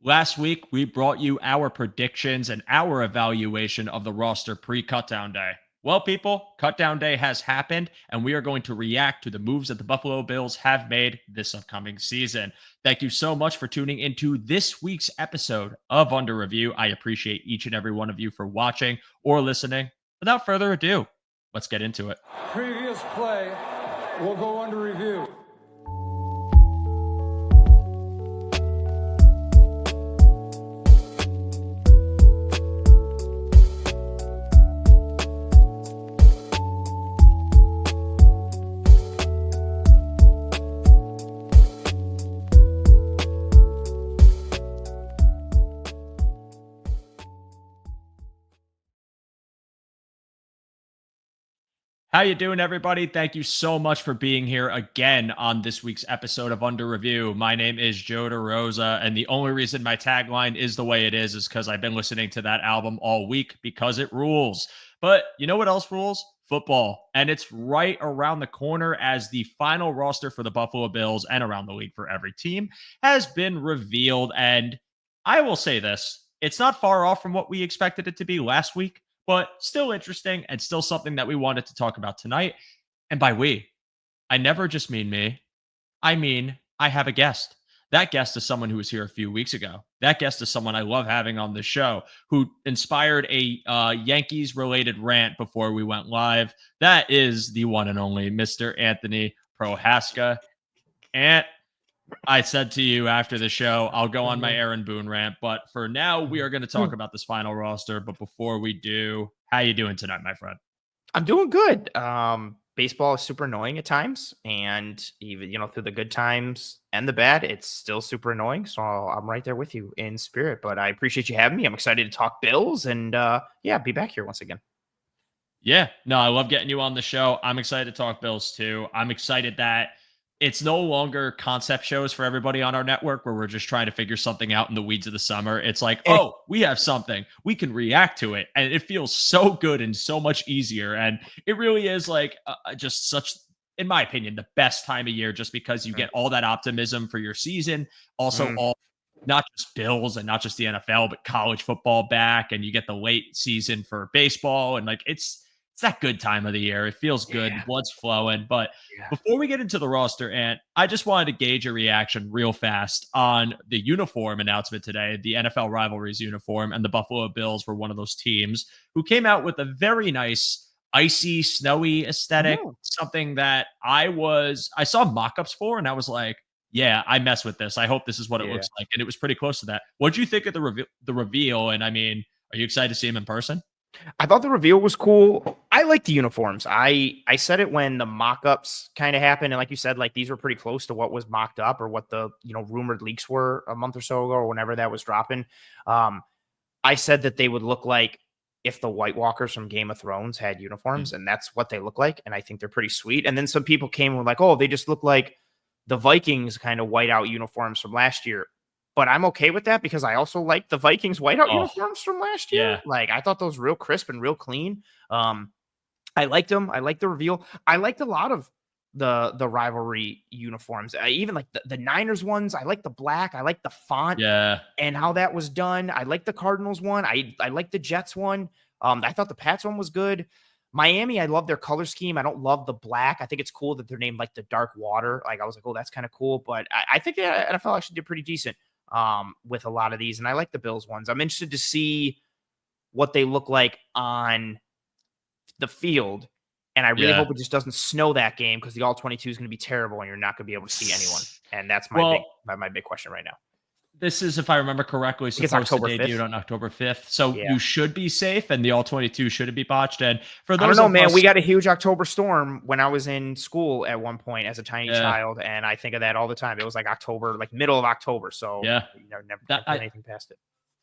Last week, we brought you our predictions and our evaluation of the roster pre-cutdown day. Well, people, cutdown day has happened, and we are going to react to the moves that the Buffalo Bills have made this upcoming season. Thank you so much for tuning into this week's episode of Under Review. I appreciate each and every one of you for watching or listening. Without further ado, let's get into it. Previous play will go under review. How you doing, everybody? Thank you so much for being here again on this week's episode of Under Review. My name is Joe DeRosa, and the only reason my tagline is the way it is because I've been listening to that album all week because it rules. But you know what else rules? Football. And it's right around the corner as the final roster for the Buffalo Bills and around the league for every team has been revealed. And I will say this, it's not far off from what we expected it to be last week, but still interesting and still something that we wanted to talk about tonight. And by we, I never just mean me. I mean, I have a guest. That guest is someone who was here a few weeks ago. That guest is someone I love having on the show who inspired a Yankees-related rant before we went live. That is the one and only Mr. Anthony Prohaska. And I said to you after the show, I'll go on my Aaron Boone rant, but for now, we are going to talk about this final roster. But before we do, how you doing tonight, my friend? I'm doing good. Baseball is super annoying at times, and even through the good times and the bad, it's still super annoying. So I'm right there with you in spirit. But I appreciate you having me. I'm excited to talk Bills and be back here once again. Yeah, no, I love getting you on the show. I'm excited to talk Bills too. I'm excited that it's no longer concept shows for everybody on our network where we're just trying to figure something out in the weeds of the summer. It's like, oh, we have something. We can react to it. And it feels so good and so much easier. And it really is like just such, in my opinion, the best time of year just because you get all that optimism for your season. Also, all not just Bills and not just the NFL, but college football back. And you get the late season for baseball. And like, it's that good time of the year. It feels good. Yeah. Blood's flowing. But before we get into the roster, Ant, I just wanted to gauge your reaction real fast on the uniform announcement today, the NFL Rivalries uniform, and the Buffalo Bills were one of those teams who came out with a very nice, icy, snowy aesthetic, something that I saw mock-ups for, and I was like, yeah, I mess with this. I hope this is what it looks like. And it was pretty close to that. What'd you think of the reveal? And I mean, are you excited to see him in person? I thought the reveal was cool. I like the uniforms. I said it when the mock-ups kind of happened. And like you said, like these were pretty close to what was mocked up or what the, rumored leaks were a month or so ago or whenever that was dropping. I said that they would look like if the White Walkers from Game of Thrones had uniforms, and that's what they look like. And I think they're pretty sweet. And then some people came and were like, oh, they just look like the Vikings kind of whiteout uniforms from last year. But I'm okay with that because I also like the Vikings whiteout uniforms from last year. Yeah. Like I thought those real crisp and real clean. I liked them. I liked the reveal. I liked a lot of the rivalry uniforms. Even like the Niners ones. I like the black. I like the font and how that was done. I like the Cardinals one. I like the Jets one. I thought the Pats one was good. Miami, I love their color scheme. I don't love the black. I think it's cool that they're named like the Dark Water. Like I was like, oh, that's kind of cool. But I think the NFL actually did pretty decent with a lot of these. And I like the Bills ones. I'm interested to see what they look like on the field. And I really hope it just doesn't snow that game because the All-22 is going to be terrible and you're not going to be able to see anyone. And that's my big question right now. This is, if I remember correctly, supposed to debut on October 5th. So you should be safe, and the All-22 shouldn't be botched. And for those, I don't know, man. We got a huge October storm when I was in school at one point as a tiny child, and I think of that all the time. It was like October, like middle of October. So never put anything past it.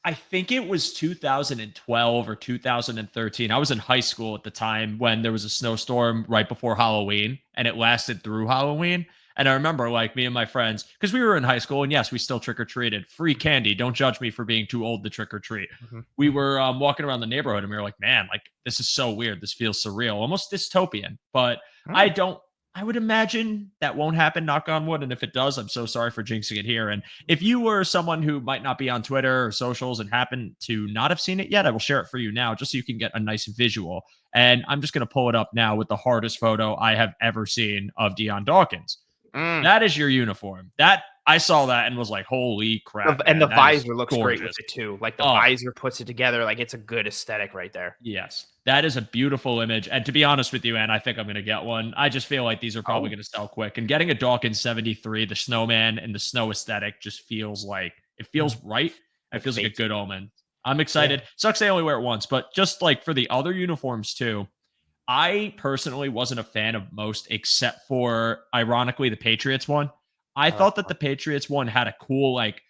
I think it was 2012 or 2013. I was in high school at the time when there was a snowstorm right before Halloween, and it lasted through Halloween. And I remember, like, me and my friends, because we were in high school, and yes, we still trick-or-treated. Free candy. Don't judge me for being too old to trick-or-treat. We were walking around the neighborhood, and we were like, man, like, this is so weird. This feels surreal, almost dystopian. But I don't I would imagine that won't happen, knock on wood. And if it does, I'm so sorry for jinxing it here. And if you were someone who might not be on Twitter or socials and happen to not have seen it yet, I will share it for you now just so you can get a nice visual. And I'm just going to pull it up now with the hardest photo I have ever seen of Deion Dawkins. Mm. That is your uniform. That I saw that and was like, holy crap. And Man, the that is visor looks great with gorgeous. it too. Like the Oh, visor puts it together. Like it's a good aesthetic right there. yes, that is a beautiful image. And to be honest with you, Ann, I think I'm going to get one. I just feel like these are probably Oh, going to sell quick. And getting a Dawkins 73, the snowman and the snow aesthetic just feels like it feels right. It like feels like a fate. good omen. I'm Yeah. excited. Sucks they only wear it once, but just like for the other uniforms too, I personally wasn't a fan of most except for ironically the Patriots one. I I like thought that the Patriots one had a cool like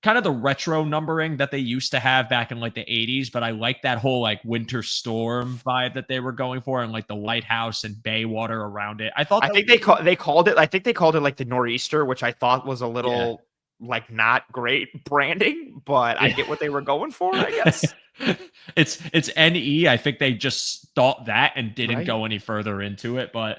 kind of the retro numbering that they used to have back in like the 80s, but I like that whole like winter storm vibe that they were going for and like the lighthouse and bay water around it. I thought I that think they called it. I think they called it like the nor'easter, which I thought was a yeah. little like not great branding, but I Yeah. get what they were going for. I guess. It's NE. I think they just thought that and didn't Right. go any further into it. But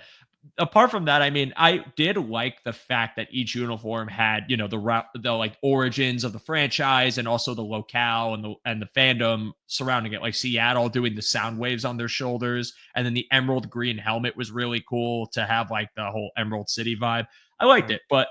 apart from that, I mean, I did like the fact that each uniform had, the like origins of the franchise and also the locale and the fandom surrounding it, like Seattle doing the sound waves on their shoulders, and then the emerald green helmet was really cool to have like the whole Emerald City vibe. I liked Mm. it, but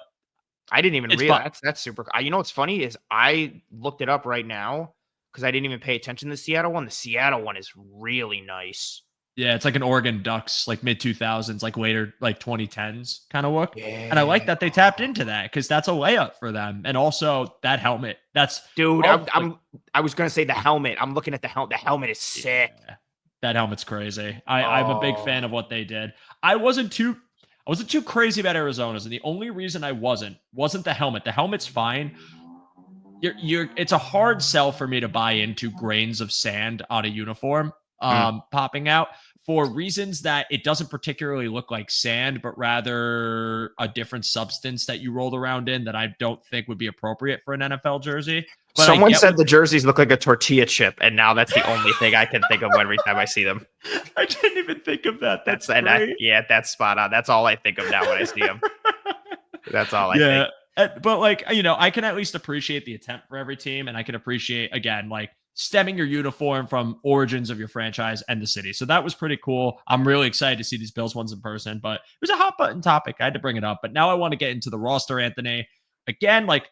I didn't even it's fun. realize that's super. You know what's funny is I looked it up right now because I didn't even pay attention to the Seattle one. The Seattle one is really nice. Yeah, it's like an Oregon Ducks, like mid 2000s, like later, like 2010s kind of look. And I like Yeah. that they tapped into that because that's a layup for them. And also that helmet, that's Dude, of like, I was gonna say the helmet. I'm looking at the helmet. The helmet is sick. yeah, that helmet's crazy. I'm a big Oh, fan of what they did. I wasn't too, I wasn't too crazy about Arizona's, and the only reason I wasn't the helmet. The helmet's fine. It's a hard sell for me to buy into grains of sand on a uniform mm. popping out for reasons that it doesn't particularly look like sand, but rather a different substance that you rolled around in that I don't think would be appropriate for an NFL jersey. But I Someone get said what the jerseys look like a tortilla chip, and now that's the only thing I can think of every time I see them. I didn't even think of that. That's great. Yeah, that's spot on. That's all I think of now when I see them. That's all I think. Yeah. But like, I can at least appreciate the attempt for every team. And I can appreciate, again, like stemming your uniform from origins of your franchise and the city. So that was pretty cool. I'm really excited to see these Bills ones in person, but it was a hot button topic. I had to bring it up. But now I want to get into the roster, Anthony. Again, like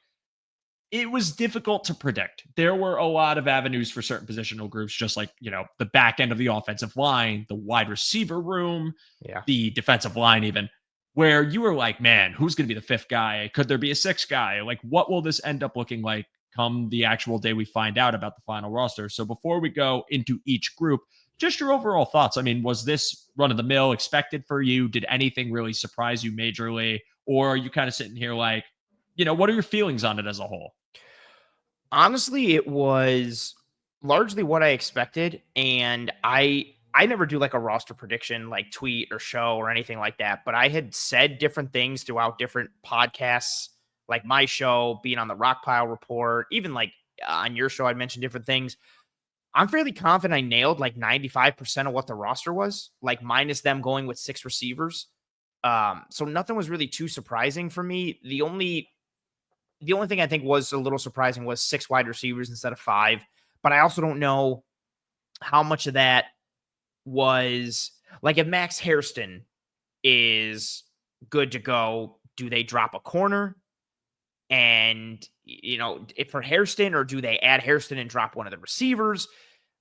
it was difficult to predict. There were a lot of avenues for certain positional groups, just like, the back end of the offensive line, the wide receiver room, Yeah. the defensive line, even where you were like, man, who's going to be the fifth guy? Could there be a sixth guy? Like, what will this end up looking like come the actual day we find out about the final roster? So before we go into each group, just your overall thoughts. I mean, was this run of the mill expected for you? Did anything really surprise you majorly? Or are you kind of sitting here like, what are your feelings on it as a whole? Honestly, it was largely what I expected, and I never do like a roster prediction like tweet or show or anything like that, but I had said different things throughout different podcasts, like my show, being on the Rockpile Report, even like on your show, I'd mentioned different things. I'm fairly confident I nailed like 95% of what the roster was, like minus them going with 6 receivers. So nothing was really too surprising for me. The only thing I think was a little surprising was 6 wide receivers instead of 5. But I also don't know how much of that was like if Max Hairston is good to go, do they drop a corner? And, if for Hairston, or do they add Hairston and drop one of the receivers?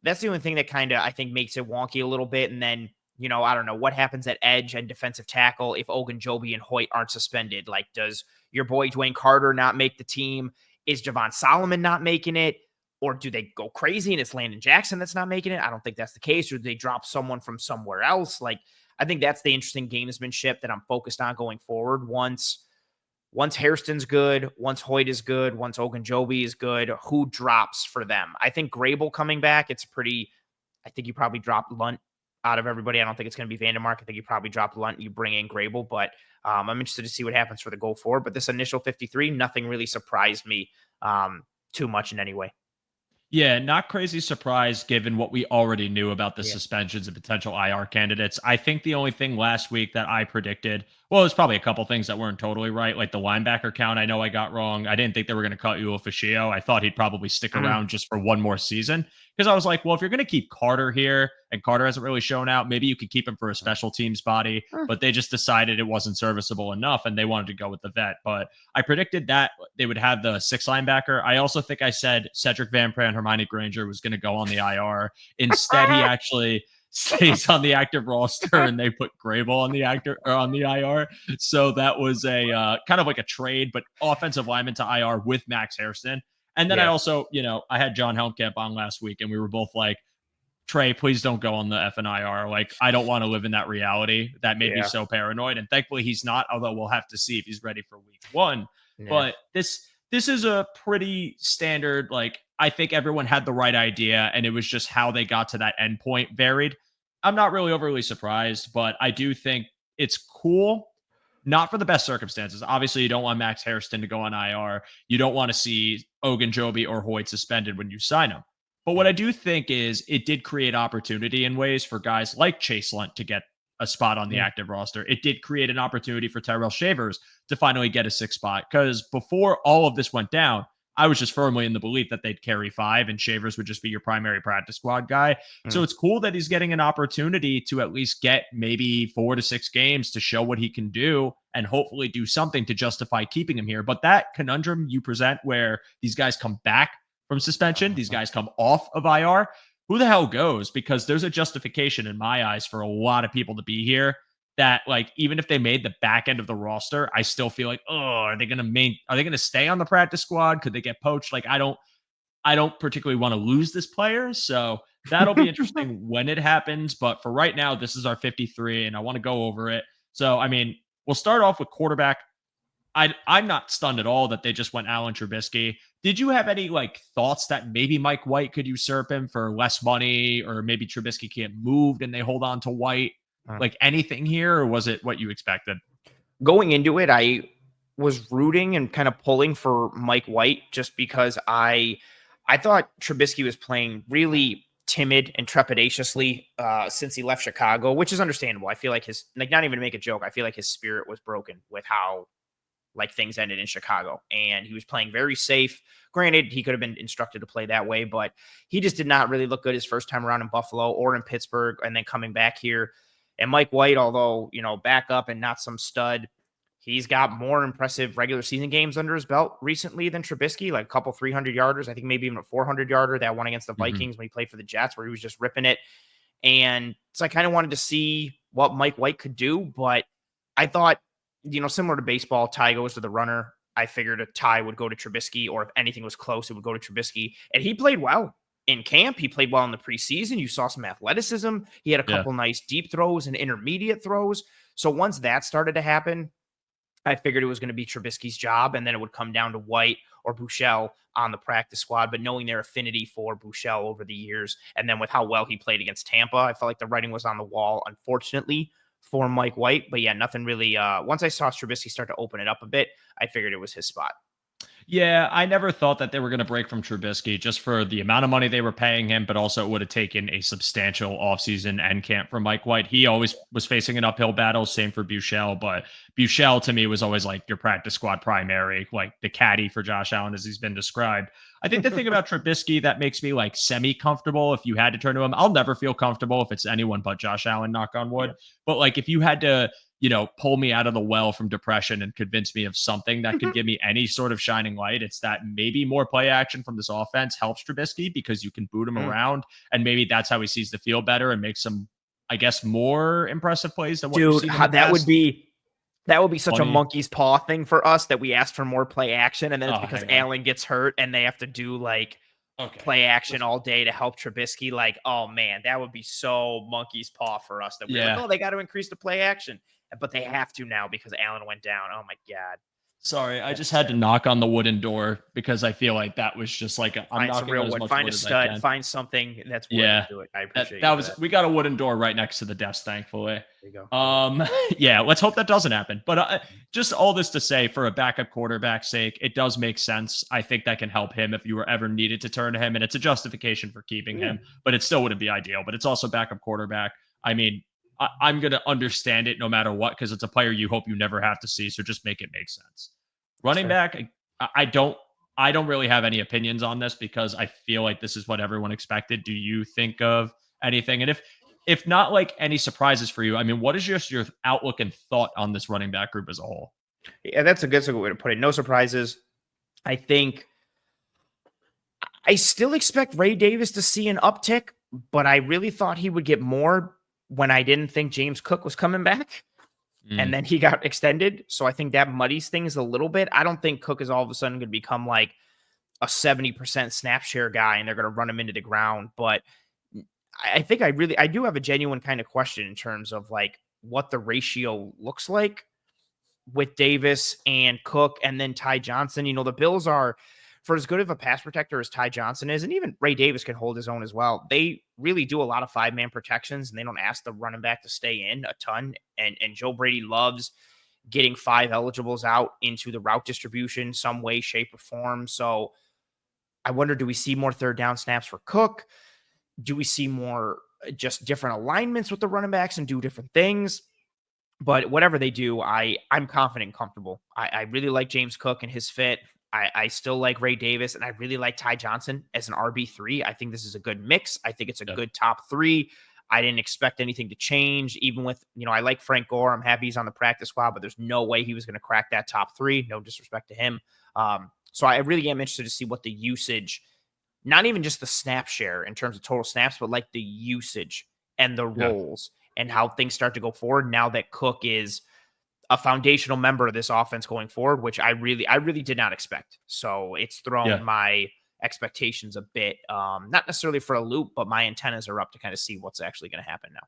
That's the only thing that kind of, I think, makes it wonky a little bit. And then, I don't know what happens at edge and defensive tackle if Ogunjobi and Hoyt aren't suspended. Like, does your boy Dwayne Carter not make the team? Is Javon Solomon not making it? Or do they go crazy and it's Landon Jackson that's not making it? I don't think that's the case. Or do they drop someone from somewhere else? Like, I think that's the interesting gamesmanship that I'm focused on going forward. Once Hairston's good, once Hoyt is good, once Ogunjobi is good, who drops for them? I think Grable coming back, I think you probably drop Lunt out of everybody. I don't think it's going to be Vandermark. I think you probably drop Lunt, you bring in Grable, but I'm interested to see what happens for the go forward. But this initial 53, nothing really surprised me too much in any way. Yeah, not crazy surprised given what we already knew about the Yeah. suspensions and potential IR candidates. I think the only thing last week that I predicted, well, there's probably a couple things that weren't totally right, like the linebacker count. I know I got wrong. I didn't think they were going to cut Uofashio. I thought he'd probably stick Mhm. around just for one more season because I was like, well, if you're going to keep Carter here and Carter hasn't really shown out, maybe you could keep him for a special teams body. Mm. But they just decided it wasn't serviceable enough and they wanted to go with the vet. But I predicted that they would have the six linebacker. I also think I said Cedric Van Pran, Hermione Granger was going to go on the IR. Instead, he actually stays on the active roster and they put Grable on the actor or on the IR. So that was a kind of like a trade, but offensive lineman to IR with Max Hairston. And then I Yeah. also, I had John Helmkamp on last week and we were both like, Trey, please don't go on the FNIR. Like, I don't want to live in that reality. That made me Yeah. so paranoid. And thankfully he's not, although we'll have to see if he's ready for week one. Yeah. But this is a pretty standard, like, I think everyone had the right idea, and it was just how they got to that end point varied. I'm not really overly surprised, but I do think it's cool. Not for the best circumstances. Obviously, you don't want Max Hairston to go on IR. You don't want to see Ogunjobi or Hoyt suspended when you sign them. But what I do think is it did create opportunity in ways for guys like Chase Lunt to get a spot on the Mm. active roster. It did create an opportunity for Tyrell Shavers to finally get a sixth spot. Because before all of this went down, I was just firmly in the belief that they'd carry five and Shavers would just be your primary practice squad guy. So Mm. it's cool that he's getting an opportunity to at least get maybe 4 to 6 games to show what he can do and hopefully do something to justify keeping him here. But that conundrum you present where these guys come back from suspension, these guys come off of IR, who the hell goes? Because there's a justification in my eyes for a lot of people to be here that, like, even if they made the back end of the roster, I still feel like, oh, are they gonna stay on the practice squad? Could they get poached? Like, I don't particularly want to lose this player. So that'll be interesting when it happens. But for right now, this is our 53, and I want to go over it. So I mean, we'll start off with quarterback. I'm not stunned at all that they just went Alan Trubisky. Did you have any like thoughts that maybe Mike White could usurp him for less money, or maybe Trubisky can't move and they hold on to White? Mm. Like anything here, or was it what you expected? Going into it, I was rooting and kind of pulling for Mike White just because I thought Trubisky was playing really timid and trepidatiously since he left Chicago, which is understandable. I feel like his, like, not even to make a joke, I feel like his spirit was broken with how like things ended in Chicago, and he was playing very safe. Granted, he could have been instructed to play that way, but he just did not really look good his first time around in Buffalo or in Pittsburgh, and then coming back here. And Mike White, although, back up and not some stud, he's got more impressive regular season games under his belt recently than Trubisky, like a couple 300-yarders. I think maybe even a 400-yarder, that one against the Vikings when he played for the Jets, where he was just ripping it. And so I kind of wanted to see what Mike White could do, but I thought, similar to baseball, tie goes to the runner. I figured a tie would go to Trubisky, or if anything was close, it would go to Trubisky. And he played well in camp. He played well in the preseason. You saw some athleticism. He had a Yeah. couple nice deep throws and intermediate throws. So once that started to happen, I figured it was going to be Trubisky's job, and then it would come down to White or Bouchel on the practice squad. But knowing their affinity for Bouchel over the years, and then with how well he played against Tampa, I felt like the writing was on the wall, unfortunately, for Mike White. But yeah, nothing really. Once I saw Trubisky start to open it up a bit, I figured it was his spot. Yeah, I never thought that they were going to break from Trubisky just for the amount of money they were paying him, but also it would have taken a substantial offseason end camp for Mike White. He always was facing an uphill battle, same for Buechel, but Buechel to me was always like your practice squad primary, like the caddy for Josh Allen as he's been described. I think the thing about Trubisky that makes me like semi-comfortable if you had to turn to him, I'll never feel comfortable if it's anyone but Josh Allen, knock on wood. Yeah. But like if you had to pull me out of the well from depression and convince me of something that could give me any sort of shining light, it's that maybe more play action from this offense helps Trubisky because you can boot him around, and maybe that's how he sees the field better and makes some, I guess, more impressive plays than what you've Dude, seen in the that would past. be such a Funny. monkey's paw thing for us that we asked for more play action, and then it's Oh, because hang on. Allen gets hurt and they have to do like Okay. play action all day to help Trubisky. Like, oh man, that would be so monkey's paw for us that we're like, Yeah. oh, they got to increase the play action, but they have to now because Allen went down. Oh my god. Sorry, I just That's had fair. to knock on the wooden door because I feel like that was just like I'm Find some knocking on real as wood. much Find wood a as I stud. can. Find something that's wood and Yeah. do it. I That appreciate that you for was that. we got a wooden door right next to the desk, thankfully. There you go. Good work. Yeah, let's hope that doesn't happen. But just all this to say, for a backup quarterback's sake, it does make sense. I think that can help him if you were ever needed to turn to him, and it's a justification for keeping Yeah. him. But it still wouldn't be ideal. But it's also backup quarterback. I mean, I'm gonna understand it no matter what because it's a player you hope you never have to see. So just make it make sense. That's Running fair. back, I don't really have any opinions on this because I feel like this is what everyone expected. Do you think of anything? And if not like any surprises for you, I mean, what is just your outlook and thought on this running back group as a whole? Yeah, that's a good way to put it. No surprises. I think I still expect Ray Davis to see an uptick, but I really thought he would get more when I didn't think James Cook was coming back. And Mm, then he got extended. So I think that muddies things a little bit. I don't think Cook is all of a sudden going to become like a 70% snap share guy and they're going to run him into the ground. But I think I do have a genuine kind of question in terms of like what the ratio looks like with Davis and Cook and then Ty Johnson. You know, the Bills are, for as good of a pass protector as Ty Johnson is, and even Ray Davis can hold his own as well. They really do a lot of 5-man protections and they don't ask the running back to stay in a ton. And Joe Brady loves getting 5 eligibles out into the route distribution some way, shape, or form. So I wonder, do we see more third down snaps for Cook? Do we see more just different alignments with the running backs and do different things? But whatever they do, I'm confident and comfortable. I really like James Cook and his fit. I still like Ray Davis, and I really like Ty Johnson as an RB3. I think this is a good mix. I think it's a yeah. good top 3. I didn't expect anything to change, even with, I like Frank Gore. I'm happy he's on the practice squad, but there's no way he was going to crack that top 3. No disrespect to him. So I really am interested to see what the usage, not even just the snap share in terms of total snaps, but like the usage and the Yeah. roles and how things start to go forward now that Cook is a foundational member of this offense going forward, which I really did not expect. So it's thrown Yeah. my expectations a bit, not necessarily for a loop, but my antennas are up to kind of see what's actually going to happen now.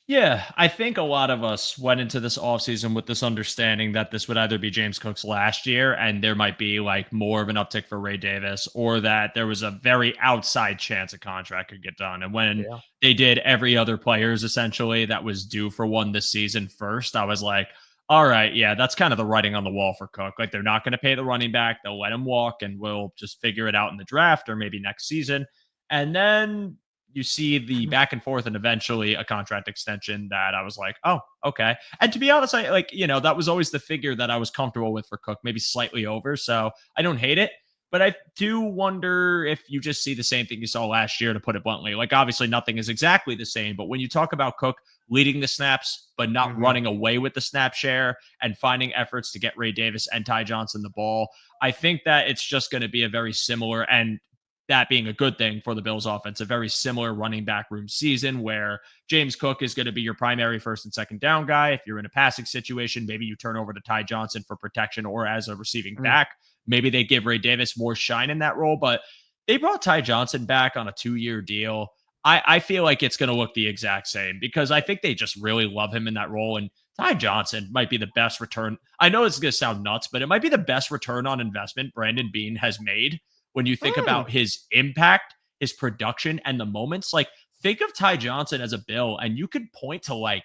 Yeah, I think a lot of us went into this offseason with this understanding that this would either be James Cook's last year and there might be like more of an uptick for Ray Davis, or that there was a very outside chance a contract could get done. And when Yeah. they did every other players essentially that was due for one this season first, I was like, all right, yeah, that's kind of the writing on the wall for Cook. Like they're not going to pay the running back, they'll let him walk and we'll just figure it out in the draft or maybe next season. And then you see the back and forth and eventually a contract extension that I was like, oh, okay. And to be honest, I like, that was always the figure that I was comfortable with for Cook, maybe slightly over. So I don't hate it. But I do wonder if you just see the same thing you saw last year, to put it bluntly. Like, obviously, nothing is exactly the same. But when you talk about Cook leading the snaps, but not Mhm. running away with the snap share and finding efforts to get Ray Davis and Ty Johnson the ball, I think that it's just going to be a very similar, and that being a good thing for the Bills offense, a very similar running back room season where James Cook is going to be your primary first and second down guy. If you're in a passing situation, maybe you turn over to Ty Johnson for protection or as a receiving Mm. back. Maybe they give Ray Davis more shine in that role, but they brought Ty Johnson back on a 2-year deal. I feel like it's going to look the exact same because I think they just really love him in that role. And Ty Johnson might be the best return. I know it's going to sound nuts, but it might be the best return on investment Brandon Beane has made when you think Mm. about his impact, his production, and the moments. Like, think of Ty Johnson as a Bill, and you could point to like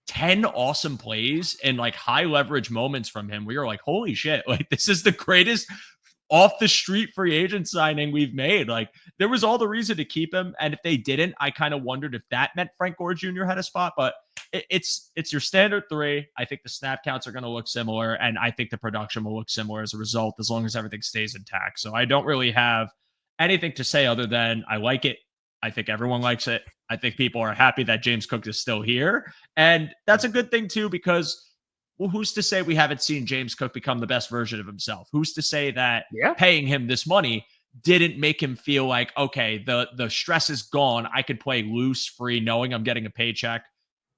10 awesome plays and like high leverage moments from him where you're like, holy shit, like this is the greatest off the street free agent signing we've made. Like, there was all the reason to keep him. And if they didn't, I kind of wondered if that meant Frank Gore Jr. had a spot, but it's your standard 3. I think the snap counts are going to look similar, and I think the production will look similar as a result, as long as everything stays intact. So I don't really have anything to say other than I like it. I think everyone likes it. I think people are happy that James Cook is still here. And that's a good thing too, because well, who's to say we haven't seen James Cook become the best version of himself? Who's to say that Yeah. paying him this money didn't make him feel like, okay, the stress is gone. I could play loose, free, knowing I'm getting a paycheck,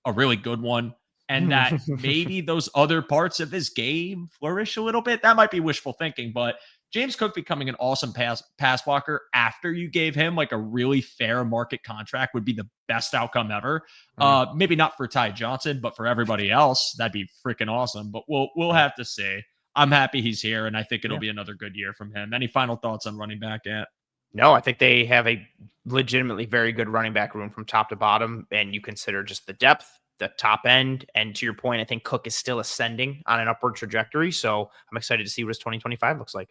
a really good one, and that maybe those other parts of his game flourish a little bit. That might be wishful thinking, but James Cook becoming an awesome pass blocker after you gave him like a really fair market contract would be the best outcome ever. Mm. Maybe not for Ty Johnson, but for everybody else, that'd be freaking awesome. But we'll have to see. I'm happy he's here, and I think it'll Yeah. be another good year from him. Any final thoughts on running back, Ant? No, I think they have a legitimately very good running back room from top to bottom, and you consider just the depth, the top end, and to your point, I think Cook is still ascending on an upward trajectory. So I'm excited to see what his 2025 looks like.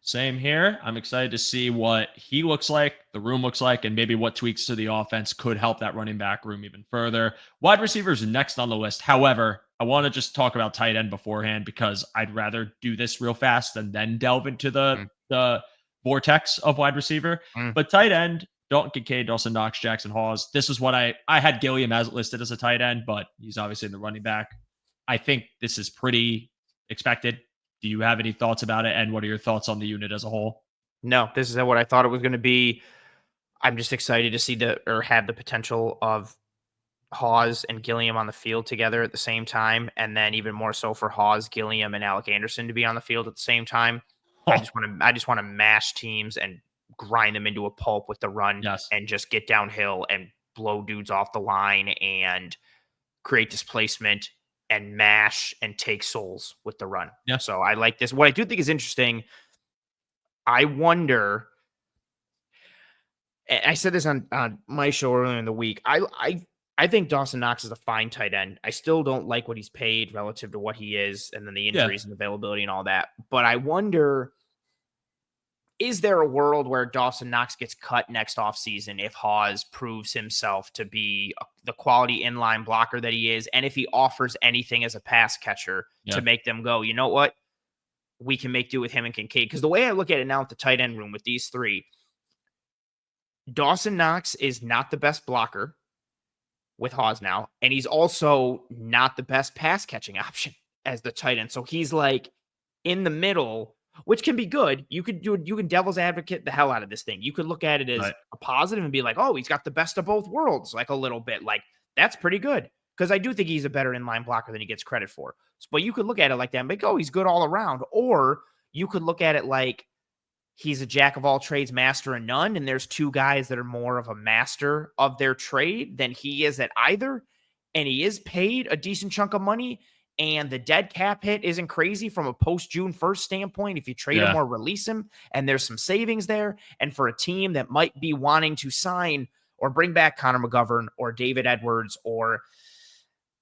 Same here. I'm excited to see what he looks like, the room looks like, and maybe what tweaks to the offense could help that running back room even further. Wide receivers next on the list. However, I want to just talk about tight end beforehand because I'd rather do this real fast and then delve into Mm, the vortex of wide receiver. mm. But tight end, Dalton Kincaid, Dawson Knox, Jackson Hawes. This is what I had Gilliam as listed as a tight end, but he's obviously in the running back. I think this is pretty expected. Do you have any thoughts about it? And what are your thoughts on the unit as a whole? No, this is what I thought it was going to be. I'm just excited to see have the potential of Hawes and Gilliam on the field together at the same time, and then even more so for Hawes, Gilliam, and Alec Anderson to be on the field at the same time. Oh, I just want to mash teams and grind them into a pulp with the run yes. and just get downhill and blow dudes off the line and create displacement and mash and take souls with the run. Yeah. So I like this. What I do think is interesting, I wonder. I said this on my show earlier in the week. I think Dawson Knox is a fine tight end. I still don't like what he's paid relative to what he is, and then the Yeah. injuries and availability and all that. But I wonder, is there a world where Dawson Knox gets cut next offseason if Hawes proves himself to be the quality inline blocker that he is, and if he offers anything as a pass catcher to make them go, you know what? We can make do with him and Kincaid. Because the way I look at it now at the tight end room with these three, Dawson Knox is not the best blocker with Hawes now, and he's also not the best pass catching option as the tight end. So he's like in the middle, which can be good. You can devil's advocate the hell out of this thing. You could look at it as Right. a positive and be like, oh, he's got the best of both worlds, like a little bit. Like that's pretty good. Because I do think he's a better inline blocker than he gets credit for. But you could look at it like that and be like, oh, he's good all around. Or you could look at it like he's a jack of all trades, master of none. And there's two guys that are more of a master of their trade than he is at either. And he is paid a decent chunk of money. And the dead cap hit isn't crazy from a post June 1st standpoint. If you trade him or release him, and there's some savings there. And for a team that might be wanting to sign or bring back Connor McGovern or David Edwards or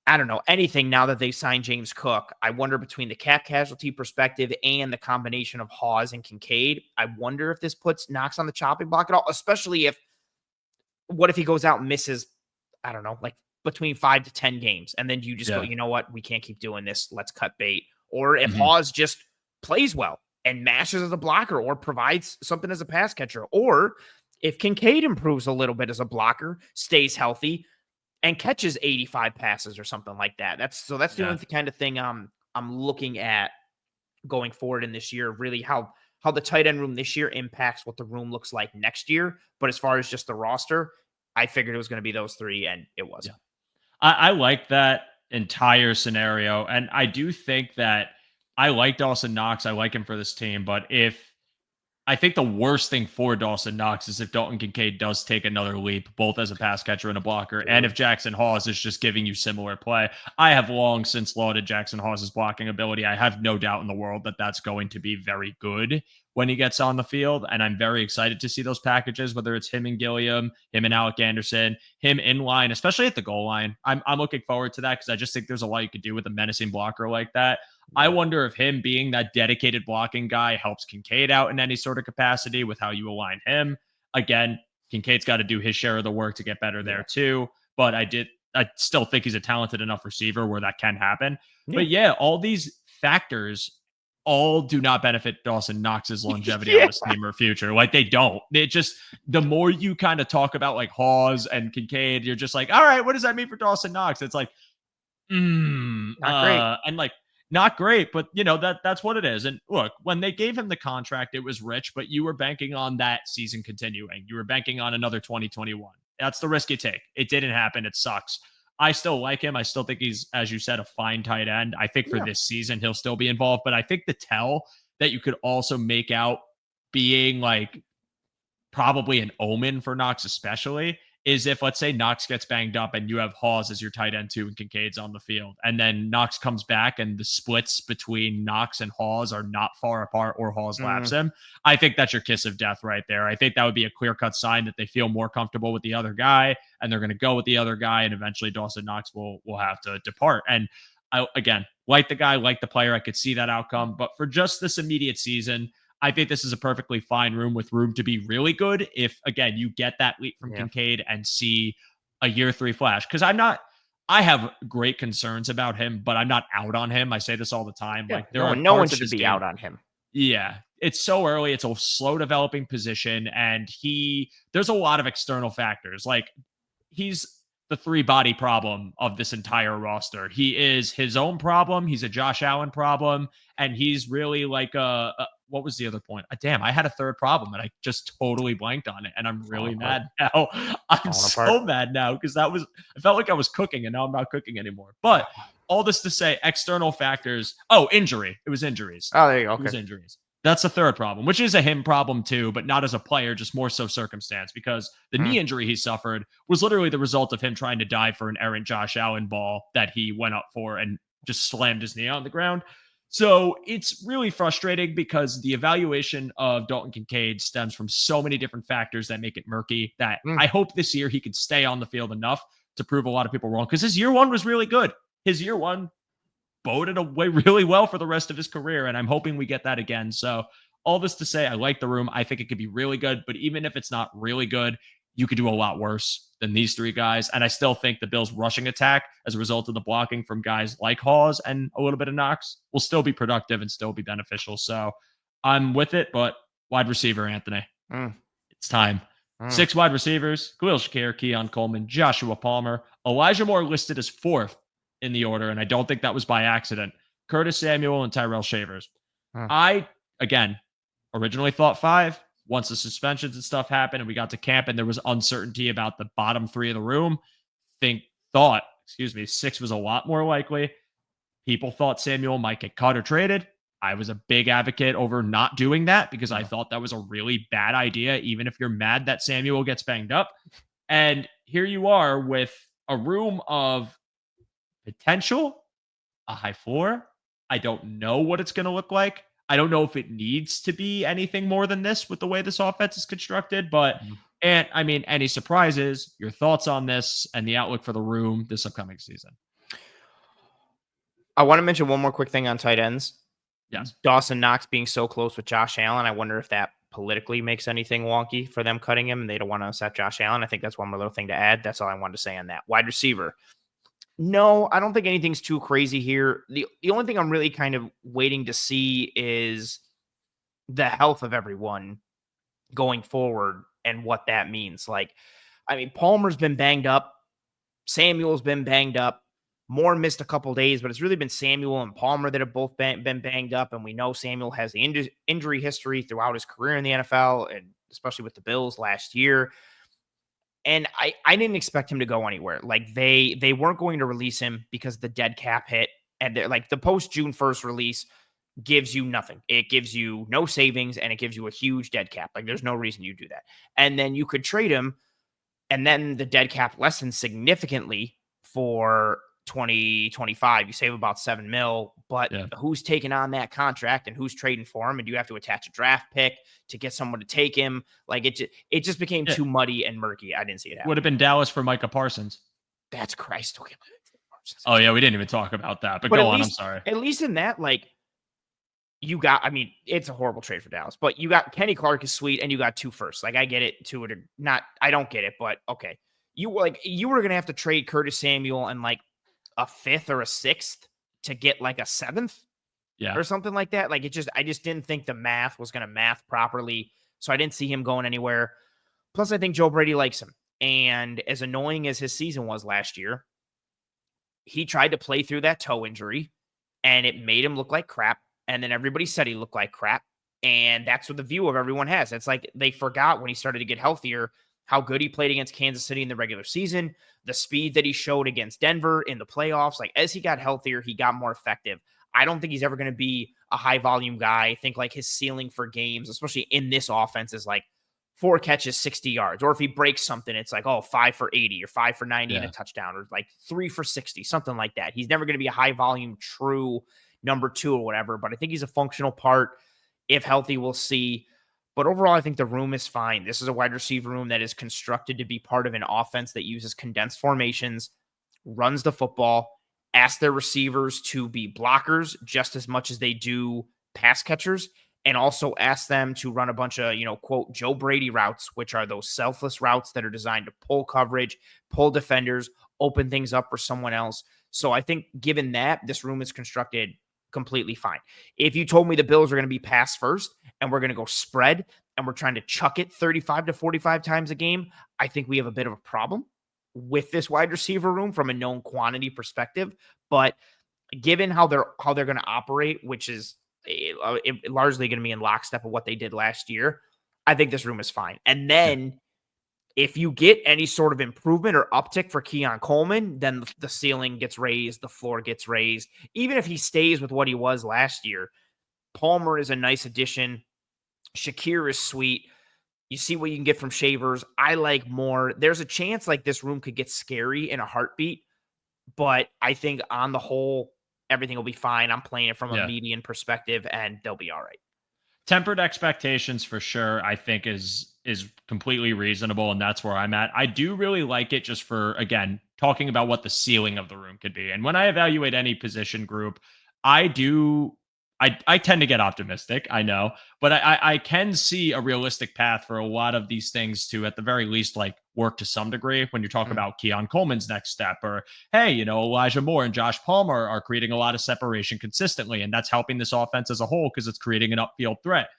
I don't know, anything now that they signed James Cook. I wonder between the cap casualty perspective and the combination of Hawes and Kincaid, I wonder if this puts Knox on the chopping block at all, especially what if he goes out and misses, I don't know, like between 5 to 10 games. And then you just go, you know what? We can't keep doing this. Let's cut bait. Or if Hawes just plays well and mashes as a blocker or provides something as a pass catcher. Or if Kincaid improves a little bit as a blocker, stays healthy, and catches 85 passes or something like that. That's the only kind of thing I'm looking at going forward in this year, really how the tight end room this year impacts what the room looks like next year. But as far as just the roster, I figured it was going to be those three, and it wasn't. Yeah. I like that entire scenario. And I do think that I like Dawson Knox. I like him for this team. But I think the worst thing for Dawson Knox is if Dalton Kincaid does take another leap, both as a pass catcher and a blocker, and if Jackson Hawes is just giving you similar play. I have long since lauded Jackson Hawes' blocking ability. I have no doubt in the world that that's going to be very good when he gets on the field, and I'm very excited to see those packages, whether it's him and Gilliam, him and Alec Anderson, him in line, especially at the goal line. I'm looking forward to that because I just think there's a lot you could do with a menacing blocker like that. I wonder if him being that dedicated blocking guy helps Kincaid out in any sort of capacity with how you align him. Again, Kincaid's got to do his share of the work to get better there too. But I still think he's a talented enough receiver where that can happen. But all these factors all do not benefit Dawson Knox's longevity on this team or future. Like they don't. It just, the more you kind of talk about like Hawes and Kincaid, you're just like, all right, what does that mean for Dawson Knox? It's like, Not great. and like, not great, but that's what it is. And look, when they gave him the contract, it was rich, but you were banking on that season continuing. You were banking on another 2021. That's the risk you take. It didn't happen. It sucks. I still like him. I still think he's, as you said, a fine tight end. I think for this season, he'll still be involved, but I think the tell that you could also make out being like probably an omen for Knox, especially is if, let's say, Knox gets banged up and you have Hawes as your tight end 2 and Kincaid's on the field, and then Knox comes back and the splits between Knox and Hawes are not far apart, or Hawes laps him. I think that's your kiss of death right there. I think that would be a clear-cut sign that they feel more comfortable with the other guy, and they're going to go with the other guy, and eventually Dawson Knox will have to depart. And I, again, like the guy, like the player. I could see that outcome. But for just this immediate season, I think this is a perfectly fine room with room to be really good if, again, you get that leap from Kincaid and see a year 3 flash. Because I have great concerns about him, but I'm not out on him. I say this all the time. Like, there are no one should be out on him. Yeah, it's so early. It's a slow developing position, and there's a lot of external factors. Like, he's the 3-body problem of this entire roster. He is his own problem. He's a Josh Allen problem, and he's really like what was the other point? Damn, I had a third problem and I just totally blanked on it, and I'm really mad now. I'm so mad now because I felt like I was cooking, and now I'm not cooking anymore. But all this to say, external factors. Oh, injury. It was injuries. Oh, there you go. Okay. It was injuries. That's the third problem, which is a him problem too, but not as a player, just more so circumstance, because the knee injury he suffered was literally the result of him trying to dive for an errant Josh Allen ball that he went up for and just slammed his knee on the ground. So it's really frustrating because the evaluation of Dalton Kincaid stems from so many different factors that make it murky that I hope this year he could stay on the field enough to prove a lot of people wrong, because his year 1 was really good. His year 1 boded away really well for the rest of his career, and I'm hoping we get that again. So all this to say, I like the room. I think it could be really good, but even if it's not really good, you could do a lot worse than these 3 guys. And I still think the Bills' rushing attack, as a result of the blocking from guys like Hawes and a little bit of Knox, will still be productive and still be beneficial. So I'm with it, but wide receiver, Anthony. It's time. 6 wide receivers: Khalil Shakir, Keon Coleman, Joshua Palmer. Elijah Moore listed as 4th in the order, and I don't think that was by accident. Curtis Samuel and Tyrell Shavers. I, again, originally thought 5. Once the suspensions and stuff happened and we got to camp and there was uncertainty about the bottom 3 of the room, 6 was a lot more likely. People thought Samuel might get cut or traded. I was a big advocate over not doing that because I thought that was a really bad idea, even if you're mad that Samuel gets banged up. And here you are with a room of potential, a high floor. I don't know what it's going to look like. I don't know if it needs to be anything more than this with the way this offense is constructed, but and I mean, any surprises, your thoughts on this and the outlook for the room this upcoming season? I want to mention one more quick thing on tight ends. Yes. Dawson Knox being so close with Josh Allen. I wonder if that politically makes anything wonky for them cutting him and they don't want to upset Josh Allen. I think that's one more little thing to add. That's all I wanted to say on that. Wide receiver. No, I don't think anything's too crazy here. The only thing I'm really kind of waiting to see is the health of everyone going forward and what that means. Like, I mean, Palmer's been banged up. Samuel's been banged up. Moore missed a couple days, but it's really been Samuel and Palmer that have both been banged up. And we know Samuel has the injury history throughout his career in the NFL, and especially with the Bills last year. And I didn't expect him to go anywhere. Like they weren't going to release him because the dead cap hit. And like the post June 1st release gives you nothing. It gives you no savings and it gives you a huge dead cap. Like there's no reason you do that. And then you could trade him and then the dead cap lessens significantly for 2025. You save about $7 million, but who's taking on that contract and who's trading for him? And you have to attach a draft pick to get someone to take him. Like it just became too muddy and murky. I didn't see it happen. Would have been Dallas for Micah Parsons. That's Christ. Okay. Oh yeah, we didn't even talk about that. But go on. I'm sorry. At least in that, like you got. I mean, it's a horrible trade for Dallas, but you got Kenny Clark is sweet, and you got 2 firsts. Like I get it. I don't get it, but okay. You were gonna have to trade Curtis Samuel and like a 5th or a 6th to get like a 7th or something like that. Like I just didn't think the math was going to math properly. So I didn't see him going anywhere. Plus I think Joe Brady likes him. And as annoying as his season was last year, he tried to play through that toe injury and it made him look like crap. And then everybody said he looked like crap. And that's what the view of everyone has. It's like they forgot when he started to get healthier how good he played against Kansas City in the regular season, the speed that he showed against Denver in the playoffs. Like as he got healthier, he got more effective. I don't think he's ever going to be a high volume guy. I think like his ceiling for games, especially in this offense, is like 4 catches, 60 yards. Or if he breaks something, it's like, 5 for 80 or 5 for 90 and a touchdown, or like 3 for 60, something like that. He's never going to be a high volume, true number 2 or whatever, but I think he's a functional part. If healthy, we'll see. But overall, I think the room is fine. This is a wide receiver room that is constructed to be part of an offense that uses condensed formations, runs the football, asks their receivers to be blockers just as much as they do pass catchers, and also ask them to run a bunch of, quote, Joe Brady routes, which are those selfless routes that are designed to pull coverage, pull defenders, open things up for someone else. So I think given that, this room is constructed completely fine. If you told me the Bills are going to be pass first and we're going to go spread and we're trying to chuck it 35 to 45 times a game, I think we have a bit of a problem with this wide receiver room from a known quantity perspective. But given how they're going to operate, which is largely going to be in lockstep of what they did last year, I think this room is fine. And then if you get any sort of improvement or uptick for Keon Coleman, then the ceiling gets raised, the floor gets raised. Even if he stays with what he was last year, Palmer is a nice addition. Shakir is sweet. You see what you can get from Shavers. I like more. There's a chance like this room could get scary in a heartbeat, but I think on the whole, everything will be fine. I'm playing it from a median perspective, and they'll be all right. Tempered expectations for sure, I think is completely reasonable, and that's where I'm at. I do really like it just for, again, talking about what the ceiling of the room could be. And when I evaluate any position group, I tend to get optimistic, I know, but I can see a realistic path for a lot of these things to, at the very least, like work to some degree when you talk about Keon Coleman's next step, or, hey, Elijah Moore and Josh Palmer are creating a lot of separation consistently, and that's helping this offense as a whole because it's creating an upfield threat.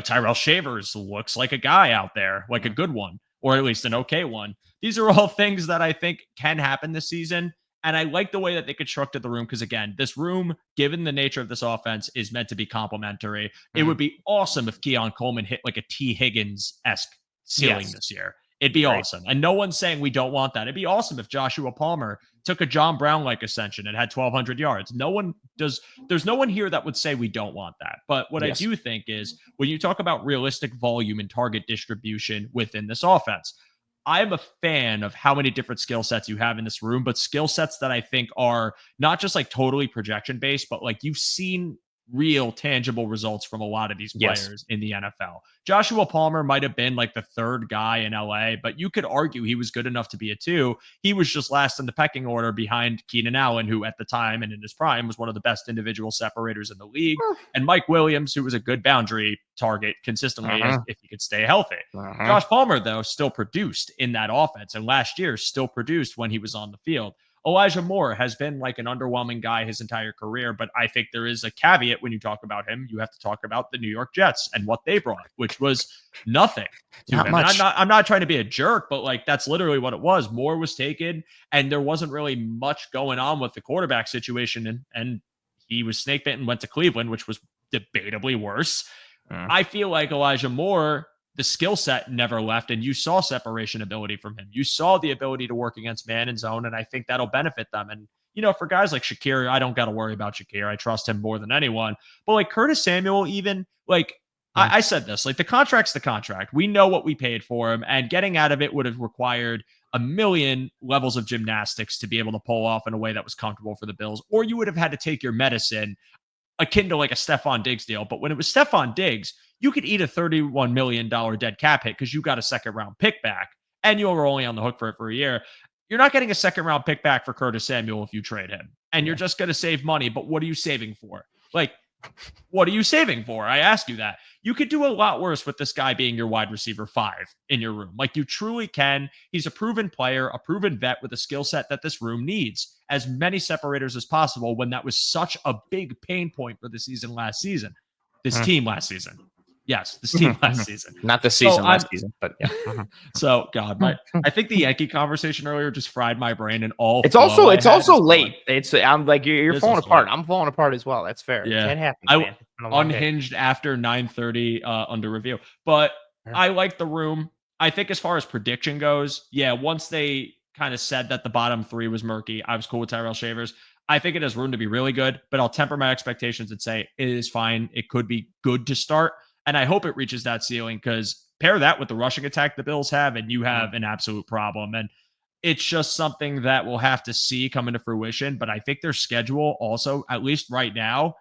Tyrell Shavers looks like a guy out there, like a good one, or at least an okay one. These are all things that I think can happen this season. And I like the way that they constructed the room because, again, this room, given the nature of this offense, is meant to be complementary. It would be awesome if Keon Coleman hit like a T. Higgins-esque ceiling this year. It'd be awesome. And no one's saying we don't want that. It'd be awesome if Joshua Palmer took a John Brown-like ascension and had 1,200 yards. There's no one here that would say we don't want that. But what I do think is when you talk about realistic volume and target distribution within this offense, I am a fan of how many different skill sets you have in this room, but skill sets that I think are not just like totally projection based, but like you've seen real tangible results from a lot of these players in the NFL. Joshua Palmer might have been like the third guy in LA, but you could argue he was good enough to be a 2. He was just last in the pecking order behind Keenan Allen, who at the time and in his prime was one of the best individual separators in the league, and Mike Williams, who was a good boundary target consistently if he could stay healthy. Josh Palmer, though, still produced in that offense, and last year still produced when he was on the field. Elijah Moore has been like an underwhelming guy his entire career, but I think there is a caveat when you talk about him. You have to talk about the New York Jets and what they brought, which was nothing to him. Much. And I'm not trying to be a jerk, but like that's literally what it was. Moore was taken, and there wasn't really much going on with the quarterback situation, and he was snake bitten, went to Cleveland, which was debatably worse. I feel like Elijah Moore, the skill set never left, and you saw separation ability from him. You saw the ability to work against man and zone, and I think that'll benefit them. And, for guys like Shakir, I don't got to worry about Shakir. I trust him more than anyone. But like Curtis Samuel, even like I said this, like the contract's the contract. We know what we paid for him, and getting out of it would have required a million levels of gymnastics to be able to pull off in a way that was comfortable for the Bills, or you would have had to take your medicine akin to like a Stephon Diggs deal. But when it was Stephon Diggs, you could eat a $31 million dead cap hit because you got a second round pick back and you were only on the hook for it for a year. You're not getting a second round pick back for Curtis Samuel if you trade him, and you're just going to save money. But what are you saving for? Like, what are you saving for? I ask you that. You could do a lot worse with this guy being your wide receiver 5 in your room. Like you truly can. He's a proven player, a proven vet with a skill set that this room needs. As many separators as possible when that was such a big pain point for the season last season. This team last season. Yes, this team last season. Not this season, last season, but yeah. So, God, I think the Yankee conversation earlier just fried my brain and all. It's also late. I'm like you're falling apart. I'm falling apart as well. That's fair. Yeah, it happens, man. Unhinged after 9:30 under review, but I like the room. I think as far as prediction goes, once they kind of said that the bottom 3 was murky, I was cool with Tyrell Shavers. I think it has room to be really good, but I'll temper my expectations and say it is fine. It could be good to start. And I hope it reaches that ceiling because pair that with the rushing attack the Bills have, and you have an absolute problem. And it's just something that we'll have to see come into fruition. But I think their schedule also, at least right now,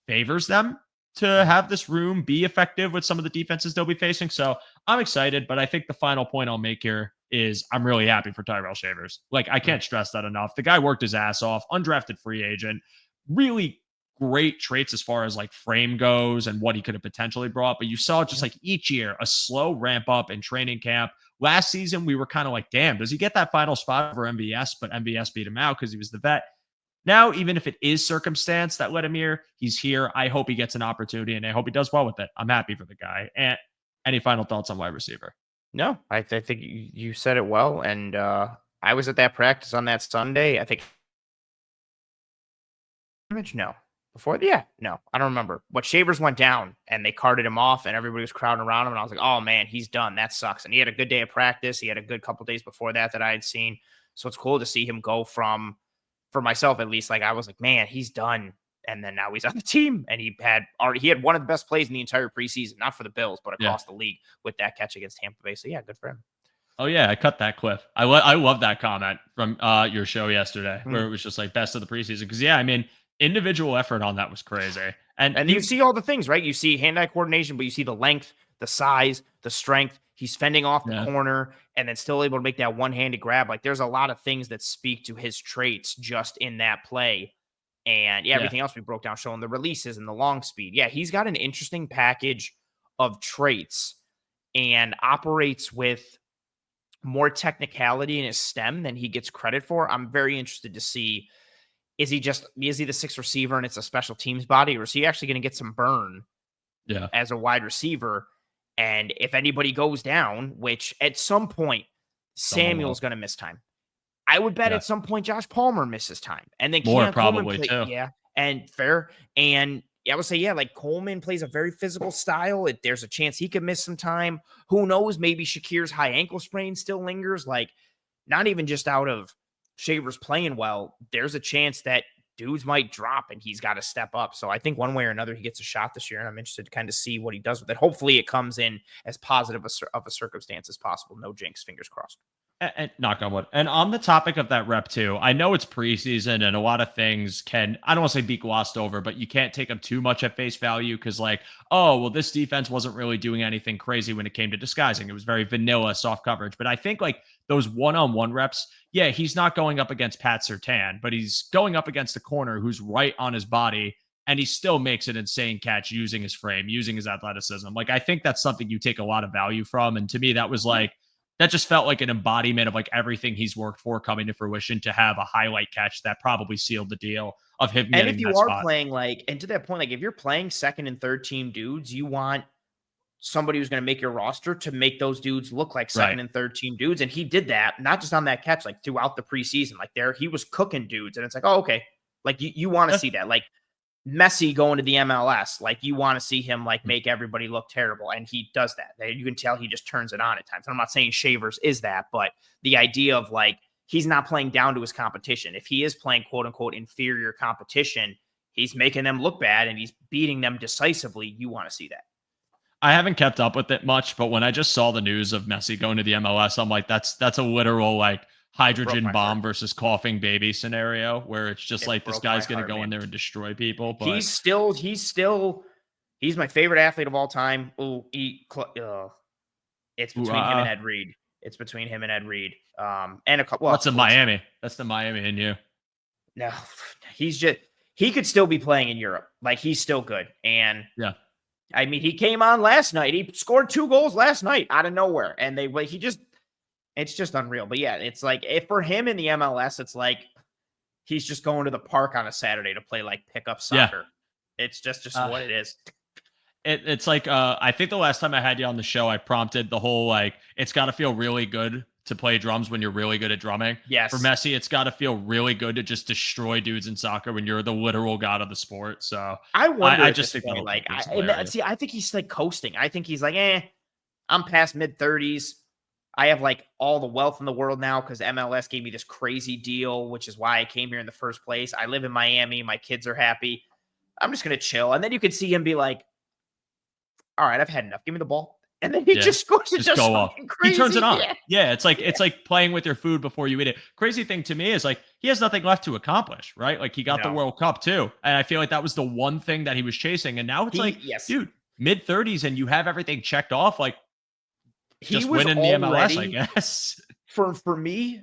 favors them to have this room be effective with some of the defenses they'll be facing. So I'm excited, but I think the final point I'll make here is I'm really happy for Tyrell Shavers. Like, I can't stress that enough. The guy worked his ass off, undrafted free agent, really great traits as far as like frame goes and what he could have potentially brought. But you saw just like each year a slow ramp up in training camp. Last season, we were kind of like, damn, does he get that final spot for MVS? But MVS beat him out because he was the vet. Now, even if it is circumstance that led him here, he's here. I hope he gets an opportunity, and I hope he does well with it. I'm happy for the guy. And any final thoughts on wide receiver? No, I think you said it well. And I was at that practice on that Sunday. I think no. Before, yeah, no, I don't remember. But Shavers went down and they carted him off and everybody was crowding around him. And I was like, oh man, he's done. That sucks. And he had a good day of practice. He had a good couple days before that I had seen. So it's cool to see him go from, for myself at least, like I was like, man, he's done. And then now he's on the team and he had one of the best plays in the entire preseason, not for the Bills, but across the league with that catch against Tampa Bay. So yeah, good for him. Oh yeah, I cut that clip. I love that comment from your show yesterday where it was just like best of the preseason. Because yeah, I mean, individual effort on that was crazy. And you see all the things, right? You see hand-eye coordination, but you see the length, the size, the strength. He's fending off the corner and then still able to make that one-handed grab. Like there's a lot of things that speak to his traits just in that play. And everything else we broke down showing the releases and the long speed. Yeah, he's got an interesting package of traits and operates with more technicality in his stem than he gets credit for. I'm very interested to see, is he the sixth receiver and it's a special teams body, or is he actually going to get some burn as a wide receiver? And if anybody goes down, which at some point Samuel's going to miss time. I would bet at some point Josh Palmer misses time. And then more probably too. Yeah, and fair. And I would say, like Coleman plays a very physical style. There's a chance he could miss some time. Who knows? Maybe Shakir's high ankle sprain still lingers. Like, not even just out of Shavers playing well, there's a chance that dudes might drop and he's got to step up. So I think one way or another, he gets a shot this year, and I'm interested to kind of see what he does with it. Hopefully it comes in as positive of a circumstance as possible. No jinx, fingers crossed. And knock on wood. And on the topic of that rep too, I know it's preseason and a lot of things can, I don't want to say be glossed over, but you can't take them too much at face value because like, oh, well, this defense wasn't really doing anything crazy when it came to disguising. It was very vanilla, soft coverage. But I think like those one-on-one reps, yeah, he's not going up against Pat Surtain, but he's going up against a corner who's right on his body, and he still makes an insane catch using his frame, using his athleticism. Like, I think that's something you take a lot of value from. And to me, that was like, that just felt like an embodiment of like everything he's worked for coming to fruition to have a highlight catch that probably sealed the deal of him getting that spot. And if you are playing like, and to that point, like if you're playing second and third team dudes, you want somebody who's going to make your roster to make those dudes look like second and third team dudes. And he did that, not just on that catch, like throughout the preseason, like he was cooking dudes. And it's like, oh, okay. Like you want to see that. Like Messi going to the MLS, like you want to see him like make everybody look terrible, and he does that. You can tell he just turns it on at times. And I'm not saying Shavers is that, but the idea of like he's not playing down to his competition. If he is playing quote unquote inferior competition, he's making them look bad and he's beating them decisively. You want to see that. I haven't kept up with it much, but when I just saw the news of Messi going to the MLS, I'm like, that's a literal like hydrogen bomb versus coughing baby scenario where it's just like this guy's going to go in there and destroy people. But he's my favorite athlete of all time. It's between him and Ed Reed. It's between him and Ed Reed. And a couple. Well, that's in Miami. That's the Miami in you. No, he could still be playing in Europe. Like he's still good. And yeah, I mean, he came on last night. He scored 2 goals last night out of nowhere. And it's just unreal. But yeah, it's like if for him in the MLS, it's like he's just going to the park on a Saturday to play like pickup soccer. Yeah. It's just what it is. It's like I think the last time I had you on the show, I prompted the whole like it's got to feel really good to play drums when you're really good at drumming. Yes. For Messi, it's got to feel really good to just destroy dudes in soccer when you're the literal god of the sport. So I wonder. I just think like I think he's like coasting. I think he's like, I'm past mid-30s. I have like all the wealth in the world now because MLS gave me this crazy deal, which is why I came here in the first place. I live in Miami. My kids are happy. I'm just going to chill. And then you could see him be like, all right, I've had enough. Give me the ball. And then he just scores it just go off. something crazy. He turns it on. Yeah, it's like playing with your food before you eat it. Crazy thing to me is like he has nothing left to accomplish, right? Like he got the World Cup too. And I feel like that was the one thing that he was chasing. And now it's dude, mid-30s and you have everything checked off. Like he just was winning the MLS, I guess. For me,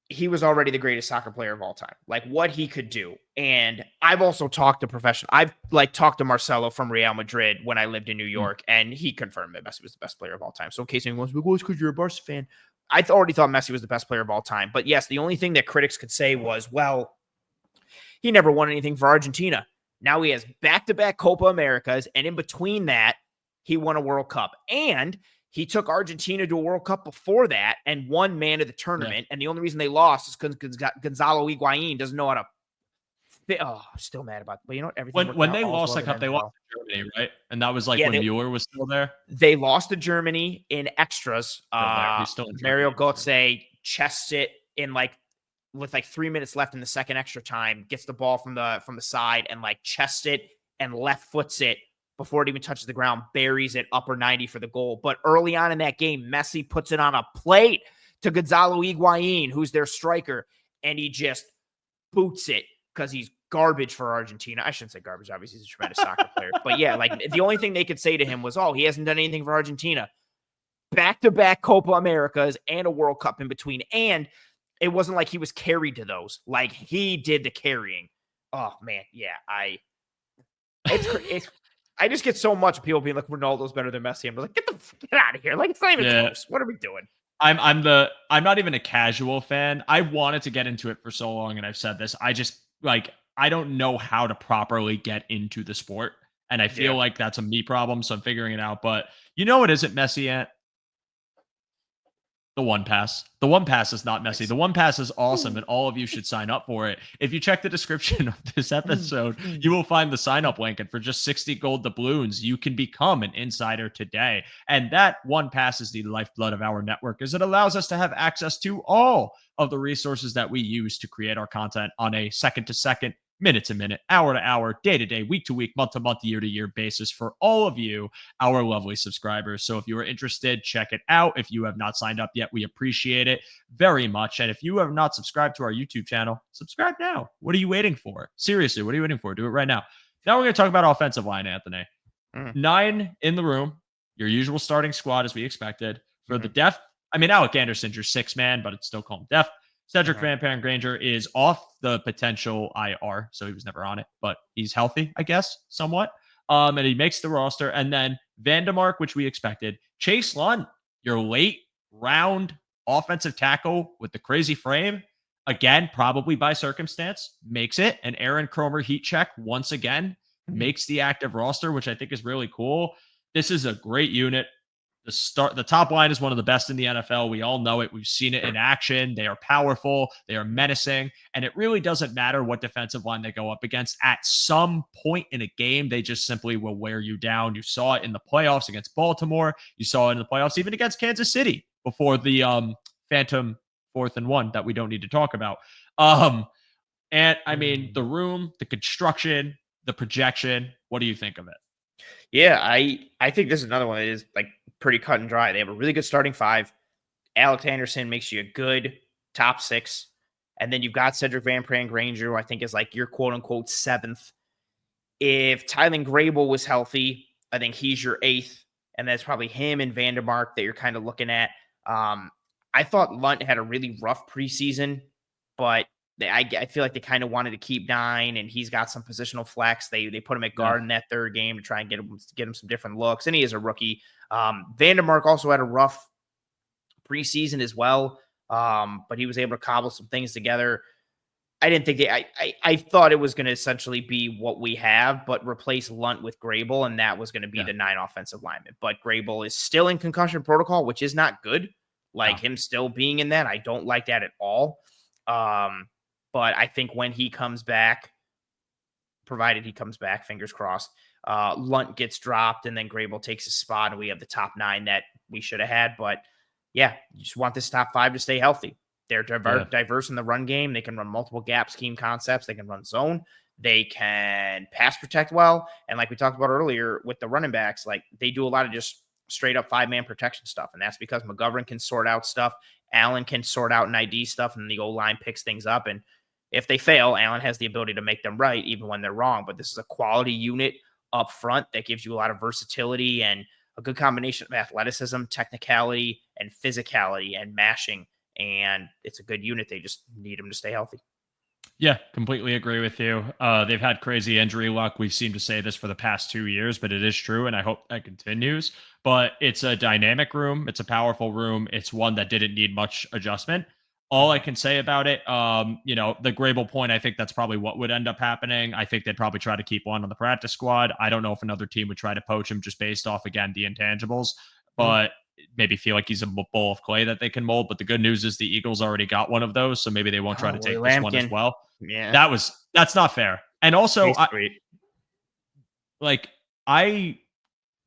he was already the greatest soccer player of all time. Like what he could do. And I've also talked to I've talked to Marcelo from Real Madrid when I lived in New York, and he confirmed that Messi was the best player of all time. So in case anyone wants to go, because you're a Barca fan, I already thought Messi was the best player of all time. But yes, the only thing that critics could say was, well, he never won anything for Argentina. Now he has back-to-back Copa Americas, and in between that, he won a World Cup. And he took Argentina to a World Cup before that and won man of the tournament. And the only reason they lost is because Gonzalo Higuain doesn't know how to fit. Oh, I'm still mad about it. But you know what? Everything When they lost the cup, they lost to Germany, right? And that was like when Mueller was still there. They lost to Germany in extras. He's still in Mario Götze chests it in with 3 minutes left in the second extra time, gets the ball from the side and chests it and left foots it before it even touches the ground, buries it upper 90 for the goal. But early on in that game, Messi puts it on a plate to Gonzalo Higuain, who's their striker, and he just boots it because he's garbage for Argentina. I shouldn't say garbage, obviously he's a tremendous soccer player. But yeah, the only thing they could say to him was, oh, he hasn't done anything for Argentina. Back-to-back Copa Americas and a World Cup in between. And it wasn't like he was carried to those. Like, he did the carrying. Oh, man, yeah, I just get so much people being like, Ronaldo's better than Messi. I'm like, get out of here. Like, it's not even close. What are we doing? I'm not even a casual fan. I wanted to get into it for so long, and I've said this. I just I don't know how to properly get into the sport. And I feel like that's a me problem, so I'm figuring it out. But you know what isn't Messi yet? The one pass. The one pass is not Messi. The one pass is awesome, and all of you should sign up for it. If you check the description of this episode, you will find the sign up link. And for just 60 gold doubloons, you can become an insider today. And that one pass is the lifeblood of our network, as it allows us to have access to all of the resources that we use to create our content on a second to second, minute to minute, hour to hour, day to day, week to week, month to month, year to year basis for all of you, our lovely subscribers. So if you are interested, check it out. If you have not signed up yet, we appreciate it very much. And if you have not subscribed to our YouTube channel, subscribe now. What are you waiting for? Seriously, what are you waiting for? Do it right now. Now we're going to talk about offensive line, Anthony. 9 in the room, your usual starting squad as we expected. For the depth, I mean, Alec Anderson's your 6th man, but it's still called depth. Cedric Van Paren-Granger is off the potential IR, so he was never on it, but he's healthy, I guess, somewhat. And he makes the roster. And then Vandemark, which we expected. Chase Lund, your late round offensive tackle with the crazy frame. Again, probably by circumstance, makes it. And Aaron Cromer heat check once again, makes the active roster, which I think is really cool. This is a great unit. The top line is one of the best in the NFL. We all know it. We've seen it in action. They are powerful. They are menacing. And it really doesn't matter what defensive line they go up against. At some point in a game, they just simply will wear you down. You saw it in the playoffs against Baltimore. You saw it in the playoffs even against Kansas City before the phantom 4th and 1 that we don't need to talk about. And I mean, the room, the construction, the projection, what do you think of it? Yeah, I think this is another one that is pretty cut and dry. They have a really good starting 5. Alex Anderson makes you a good top 6. And then you've got Cedric Van Pran-Granger, who I think is your quote unquote 7th. If Tylen Grable was healthy, I think he's your 8th. And that's probably him and Vandermark that you're kind of looking at. I thought Lunt had a really rough preseason, but I feel like they kind of wanted to keep 9, and he's got some positional flex. They put him at guard in that 3rd game to try and get him some different looks, and he is a rookie. Vandermark also had a rough preseason as well, but he was able to cobble some things together. I didn't think I thought it was going to essentially be what we have, but replace Lunt with Grable, and that was going to be the 9 offensive linemen. But Grable is still in concussion protocol, which is not good. Him still being in that, I don't like that at all. But I think when he comes back, provided he comes back, fingers crossed, Lunt gets dropped and then Grable takes his spot and we have the top 9 that we should have had. But yeah, you just want this top 5 to stay healthy. They're diverse in the run game. They can run multiple gap scheme concepts. They can run zone. They can pass protect well. And like we talked about earlier with the running backs, they do a lot of just straight up 5-man protection stuff. And that's because McGovern can sort out stuff. Allen can sort out and ID stuff, and the O-line picks things up. And if they fail, Allen has the ability to make them right, even when they're wrong. But this is a quality unit up front that gives you a lot of versatility and a good combination of athleticism, technicality, and physicality and mashing. And it's a good unit. They just need them to stay healthy. Yeah, completely agree with you. They've had crazy injury luck. We've seemed to say this for the past 2 years, but it is true, and I hope that continues. But it's a dynamic room. It's a powerful room. It's one that didn't need much adjustment. All I can say about it, the Grable point, I think that's probably what would end up happening. I think they'd probably try to keep one on the practice squad. I don't know if another team would try to poach him just based off, again, the intangibles, but maybe feel like he's a bowl of clay that they can mold. But the good news is the Eagles already got one of those, so maybe they won't try to take this one as well. Yeah, that's not fair. And also, great. I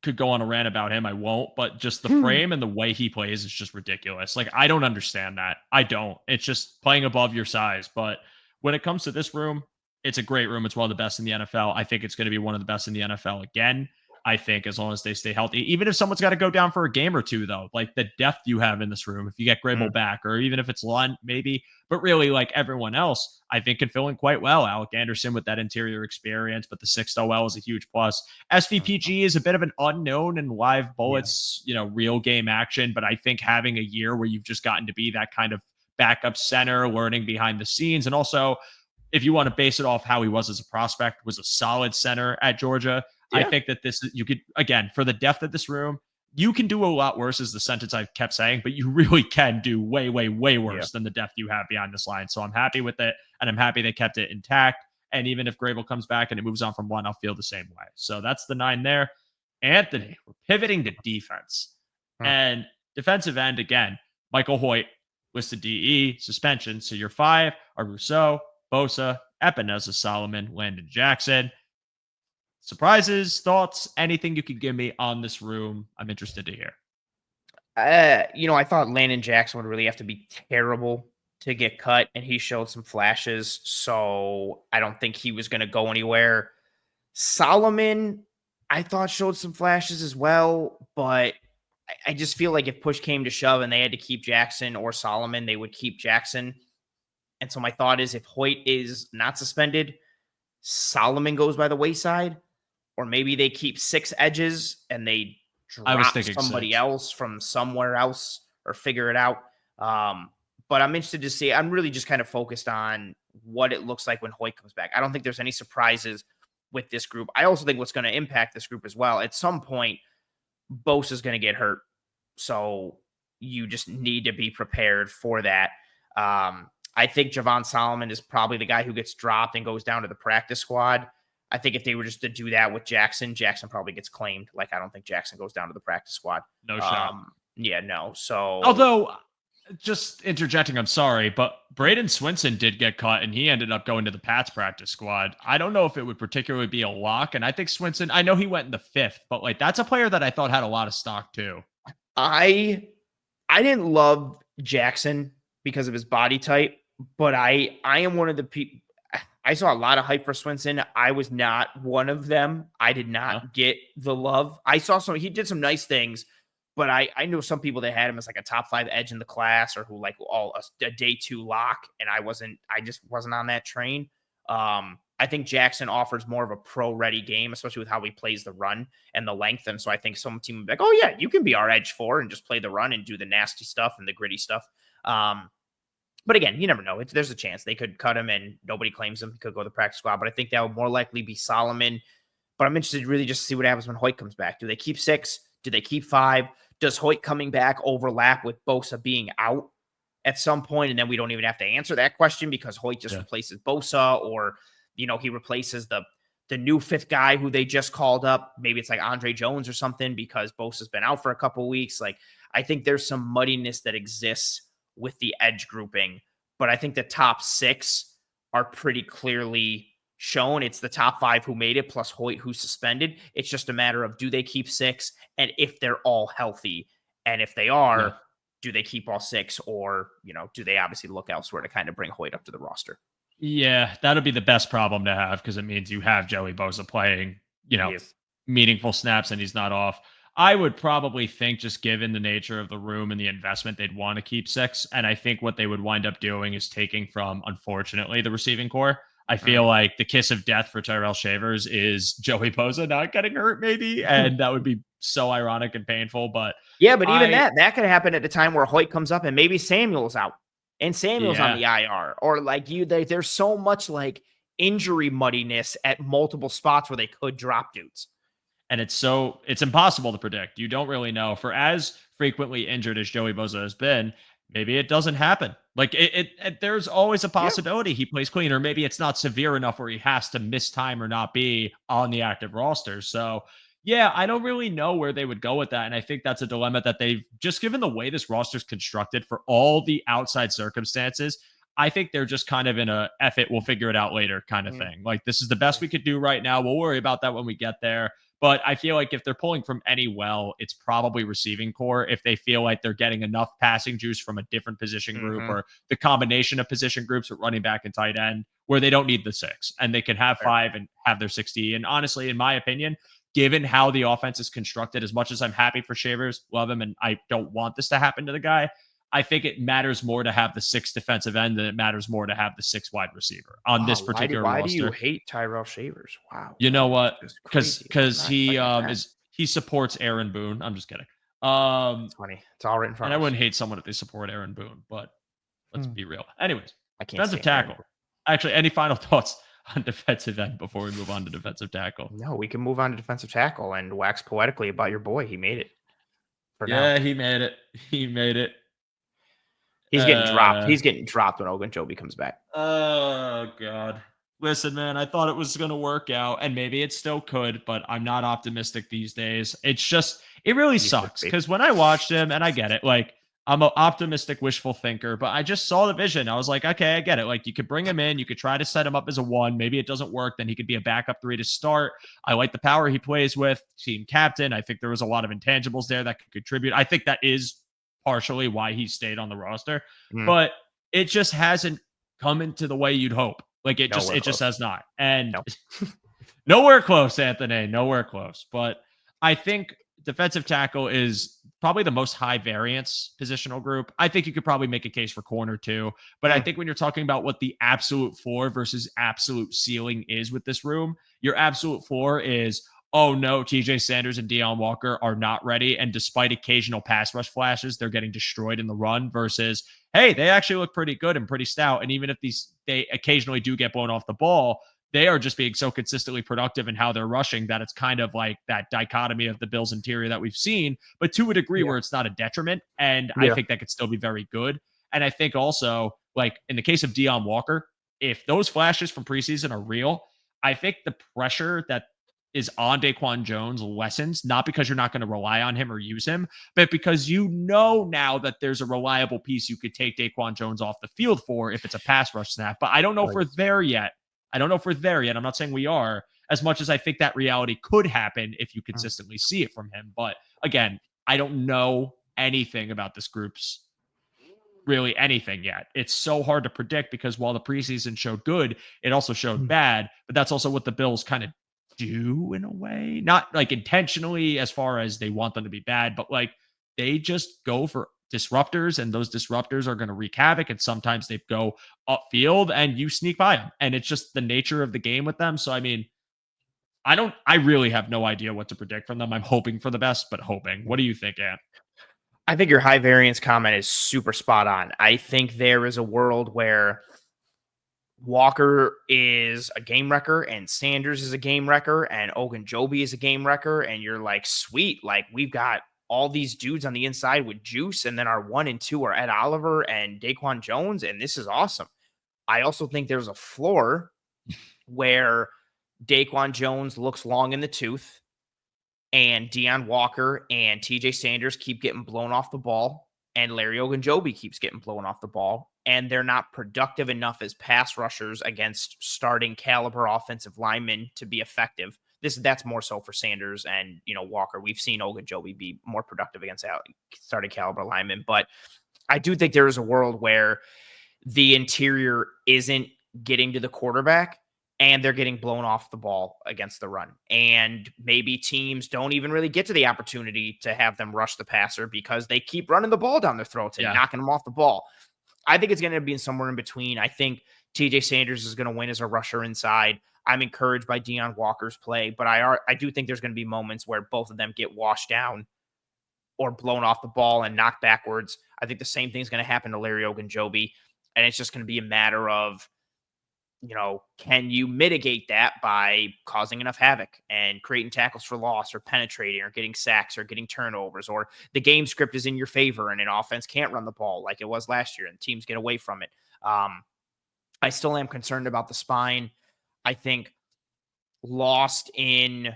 could go on a rant about him. I won't, but just the frame and the way he plays is just ridiculous. Like, I don't understand that. I don't. It's just playing above your size. But when it comes to this room, it's a great room. It's one of the best in the NFL. I think it's going to be one of the best in the NFL again. I think as long as they stay healthy, even if someone's got to go down for a game or two, though, like the depth you have in this room, if you get Grable back, or even if it's Lund, maybe, but really like everyone else, I think can fill in quite well. Alec Anderson with that interior experience, but the 6th OL is a huge plus. SVPG is a bit of an unknown and live bullets, real game action, but I think having a year where you've just gotten to be that kind of backup center, learning behind the scenes, and also if you want to base it off how he was as a prospect, was a solid center at Georgia. Yeah. I think that you could, again, for the depth of this room, you can do a lot worse, is the sentence I kept saying, but you really can do way, way, way worse than the depth you have behind this line. So I'm happy with it, and I'm happy they kept it intact. And even if Grable comes back and it moves on from 1, I'll feel the same way. So that's the 9 there. Anthony, we're pivoting to defense. And defensive end, again, Michael Hoyt, listed DE, suspension. So your 5 are Rousseau, Bosa, Epineza, Solomon, Landon Jackson. Surprises, thoughts, anything you could give me on this room, I'm interested to hear. I thought Landon Jackson would really have to be terrible to get cut, and he showed some flashes, so I don't think he was going to go anywhere. Solomon, I thought showed some flashes as well, but I just feel like if push came to shove and they had to keep Jackson or Solomon, they would keep Jackson. And so my thought is, if Hoyt is not suspended, Solomon goes by the wayside. Or maybe they keep 6 edges and they drop somebody else from somewhere else or figure it out. But I'm interested to see. I'm really just kind of focused on what it looks like when Hoyt comes back. I don't think there's any surprises with this group. I also think what's going to impact this group as well, at some point, Bosa is going to get hurt. So you just need to be prepared for that. I think Javon Solomon is probably the guy who gets dropped and goes down to the practice squad. I think if they were just to do that with Jackson, Jackson probably gets claimed. Like, I don't think Jackson goes down to the practice squad. No shot. Yeah, no. So, although, just interjecting, I'm sorry, but Braden Swinson did get caught, and he ended up going to the Pats practice squad. I don't know if it would particularly be a lock, and I think Swinson, I know he went in the 5th, but like that's a player that I thought had a lot of stock too. I didn't love Jackson because of his body type, but I am one of the people. I saw a lot of hype for Swinson. I was not one of them. I did not get the love. I saw he did some nice things, but I know some people that had him as like a top 5 edge in the class, or who like a day 2 lock. And I just wasn't on that train. I think Jackson offers more of a pro ready game, especially with how he plays the run and the length. And so I think some team would be like, oh yeah, you can be our edge 4 and just play the run and do the nasty stuff and the gritty stuff. But again, you never know. There's a chance they could cut him and nobody claims him. He could go to the practice squad. But I think that would more likely be Solomon. But I'm interested really just to see what happens when Hoyt comes back. Do they keep 6? Do they keep 5? Does Hoyt coming back overlap with Bosa being out at some point? And then we don't even have to answer that question because Hoyt just replaces Bosa, or, he replaces the new 5th guy who they just called up. Maybe it's like Andre Jones or something because Bosa's been out for a couple of weeks. Like, I think there's some muddiness that exists with the edge grouping, but I think the top 6 are pretty clearly shown. It's the top 5 who made it plus Hoyt who's suspended. It's just a matter of, do they keep 6, and if they're all healthy, and if they are, do they keep all 6, or do they obviously look elsewhere to kind of bring Hoyt up to the roster? Yeah, that'll be the best problem to have, because it means you have Joey Bosa playing meaningful snaps and he's not off. I would probably think, just given the nature of the room and the investment, they'd want to keep 6. And I think what they would wind up doing is taking from, unfortunately, the receiving core. I feel like the kiss of death for Tyrell Shavers is Joey Bosa not getting hurt, maybe. And that would be so ironic and painful. But Yeah, but even I, that could happen at the time where Hoyt comes up and maybe Samuel's out and Samuel's on yeah. the IR, or like there's so much like injury muddiness at multiple spots where they could drop dudes. And it's impossible to predict. You don't really know. For as frequently injured as Joey Bosa has been, maybe it doesn't happen. Like there's always a Yeah. possibility he plays clean, or maybe it's not severe enough where he has to miss time or not be on the active roster. So yeah, I don't really know where they would go with that. And I think that's a dilemma that they've just, given the way this roster's constructed for all the outside circumstances. I think they're just kind of in a F it, we'll figure it out later kind of thing. Like, this is the best we could do right now. We'll worry about that when we get there. But I feel like if they're pulling from any well, it's probably receiving core. If they feel like they're getting enough passing juice from a different position group, or the combination of position groups with running back and tight end, where they don't need the 6 and they can have 5 and have their 60. And honestly, in my opinion, given how the offense is constructed, as much as I'm happy for Shavers, love him, and I don't want this to happen to the guy, I think it matters more to have the 6 defensive end than it matters more to have the 6 wide receiver on this particular why roster. do you hate Tyrell Shavers? Wow. You know what? Because He supports Aaron Boone. I'm just kidding. It's funny. It's all right in front and I of us. wouldn't hate someone if they support Aaron Boone, but let's be real. Anyways, I can't defensive stand Aaron tackle. Actually, any final thoughts on defensive end before we move on to defensive tackle? No, we can move on to defensive tackle and wax poetically about your boy. He made it. For now. He made it. He made it. He's getting dropped. He's getting dropped when Ogunjobi comes back. Oh, God. Listen, man, I thought it was going to work out, and maybe it still could, but I'm not optimistic these days. It's just, it really sucks, because when I watched him, and I get it, like, I'm an optimistic, wishful thinker, but I just saw the vision. I was like, okay, I get it. Like, you could bring him in, you could try to set him up as a 1. Maybe it doesn't work, then he could be a backup 3 to start. I like the power he plays with, team captain. I think there was a lot of intangibles there that could contribute. I think that is partially why he stayed on the roster, but it just hasn't come into the way you'd hope. Like, it just has not. And nowhere close, Anthony, nowhere close. But I think defensive tackle is probably the most high variance positional group. I think you could probably make a case for corner too. But I think when you're talking about what the absolute floor versus absolute ceiling is with this room, your absolute floor is, oh no, TJ Sanders and Deion Walker are not ready. And despite occasional pass rush flashes, they're getting destroyed in the run, versus, hey, they actually look pretty good and pretty stout. And even if they occasionally do get blown off the ball, they are just being so consistently productive in how they're rushing that it's kind of like that dichotomy of the Bills interior that we've seen, but to a degree where it's not a detriment. And I think that could still be very good. And I think also, like in the case of Deion Walker, if those flashes from preseason are real, I think the pressure that is on Daquan Jones lessens, not because you're not going to rely on him or use him, but because you know now that there's a reliable piece you could take Daquan Jones off the field for if it's a pass rush snap. But I don't know if we're there yet. I'm not saying we are, as much as I think that reality could happen if you consistently see it from him. But again, I don't know anything about this group's really anything yet. It's so hard to predict because while the preseason showed good, it also showed bad. But that's also what the Bills kind of do in a way, not like intentionally as far as they want them to be bad, but like they just go for disruptors, and those disruptors are going to wreak havoc, and sometimes they go upfield and you sneak by them, and it's just the nature of the game with them. So I mean, I really have no idea what to predict from them. I'm hoping for the best, but hoping. What do you think, Ant? I think your high variance comment is super spot on. I think there is a world where Walker is a game wrecker and Sanders is a game wrecker and Ogunjobi is a game wrecker. And you're like, sweet, like we've got all these dudes on the inside with juice. And then our 1 and 2 are Ed Oliver and Daquan Jones. And this is awesome. I also think there's a floor where Daquan Jones looks long in the tooth and Deion Walker and TJ Sanders keep getting blown off the ball and Larry Ogunjobi keeps getting blown off the ball, and they're not productive enough as pass rushers against starting caliber offensive linemen to be effective. That's more so for Sanders and, Walker. We've seen Ogunjobi be more productive against starting caliber linemen, but I do think there is a world where the interior isn't getting to the quarterback and they're getting blown off the ball against the run. And maybe teams don't even really get to the opportunity to have them rush the passer because they keep running the ball down their throats and knocking them off the ball. I think it's going to be somewhere in between. I think TJ Sanders is going to win as a rusher inside. I'm encouraged by Deion Walker's play, but I do think there's going to be moments where both of them get washed down or blown off the ball and knocked backwards. I think the same thing is going to happen to Larry Ogunjobi, and it's just going to be a matter of, can you mitigate that by causing enough havoc and creating tackles for loss or penetrating or getting sacks or getting turnovers, or the game script is in your favor and an offense can't run the ball like it was last year and teams get away from it. I still am concerned about the spine. I think lost in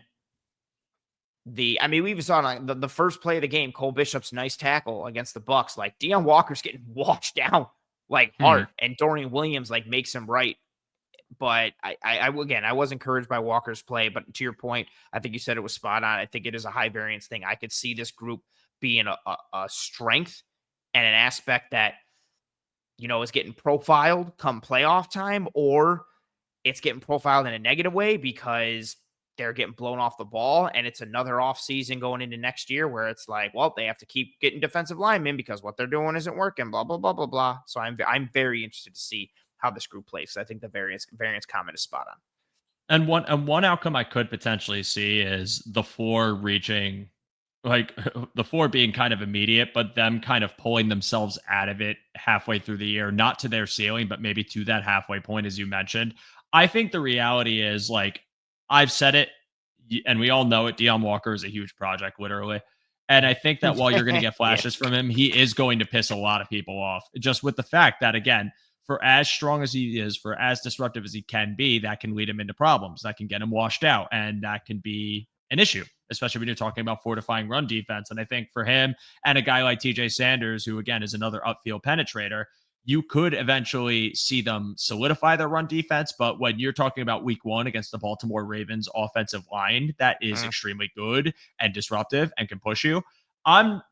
we even saw the first play of the game, Cole Bishop's nice tackle against the Bucks. Like, Deion Walker's getting washed down like hard, and Dorian Williams like makes him right. But I was encouraged by Walker's play. But to your point, I think you said it was spot on. I think it is a high variance thing. I could see this group being a strength and an aspect that, is getting profiled come playoff time, or it's getting profiled in a negative way because they're getting blown off the ball. And it's another off season going into next year where it's like, well, they have to keep getting defensive linemen because what they're doing isn't working, blah, blah, blah, blah, blah. So I'm very interested to see how this group plays. I think the variance comment is spot on. And one outcome I could potentially see is the 4 reaching, like the 4 being kind of immediate, but them kind of pulling themselves out of it halfway through the year, not to their ceiling, but maybe to that halfway point, as you mentioned. I think the reality is, like, I've said it, and we all know it, Deion Walker is a huge project, literally. And I think that while you're going to get flashes from him, he is going to piss a lot of people off, just with the fact that, again, for as strong as he is, for as disruptive as he can be, that can lead him into problems. That can get him washed out, and that can be an issue, especially when you're talking about fortifying run defense. And I think for him and a guy like TJ Sanders, who, again, is another upfield penetrator, you could eventually see them solidify their run defense. But when you're talking about week 1 against the Baltimore Ravens offensive line, that is extremely good and disruptive and can push you. I'm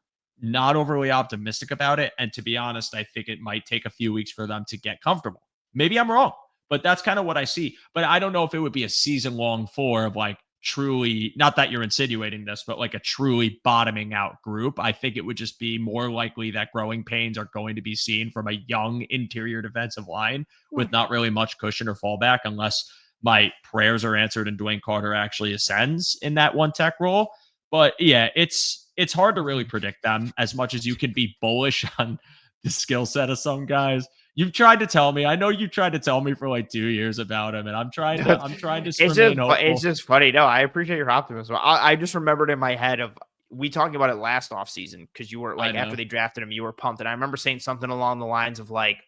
not overly optimistic about it. And to be honest, I think it might take a few weeks for them to get comfortable. Maybe I'm wrong, but that's kind of what I see. But I don't know if it would be a season-long 4 of, like, truly, not that you're insinuating this, but like a truly bottoming out group. I think it would just be more likely that growing pains are going to be seen from a young interior defensive line with not really much cushion or fallback, unless my prayers are answered and Dwayne Carter actually ascends in that one tech role. But yeah, it's hard to really predict them as much as you can be bullish on the skill set of some guys. You've tried to tell me. I know you tried to tell me for like 2 years about him, and I'm trying to remain hopeful. It's just funny. No, I appreciate your optimism. I just remembered in my head of we talking about it last offseason because you were like, after they drafted him, you were pumped. And I remember saying something along the lines of like,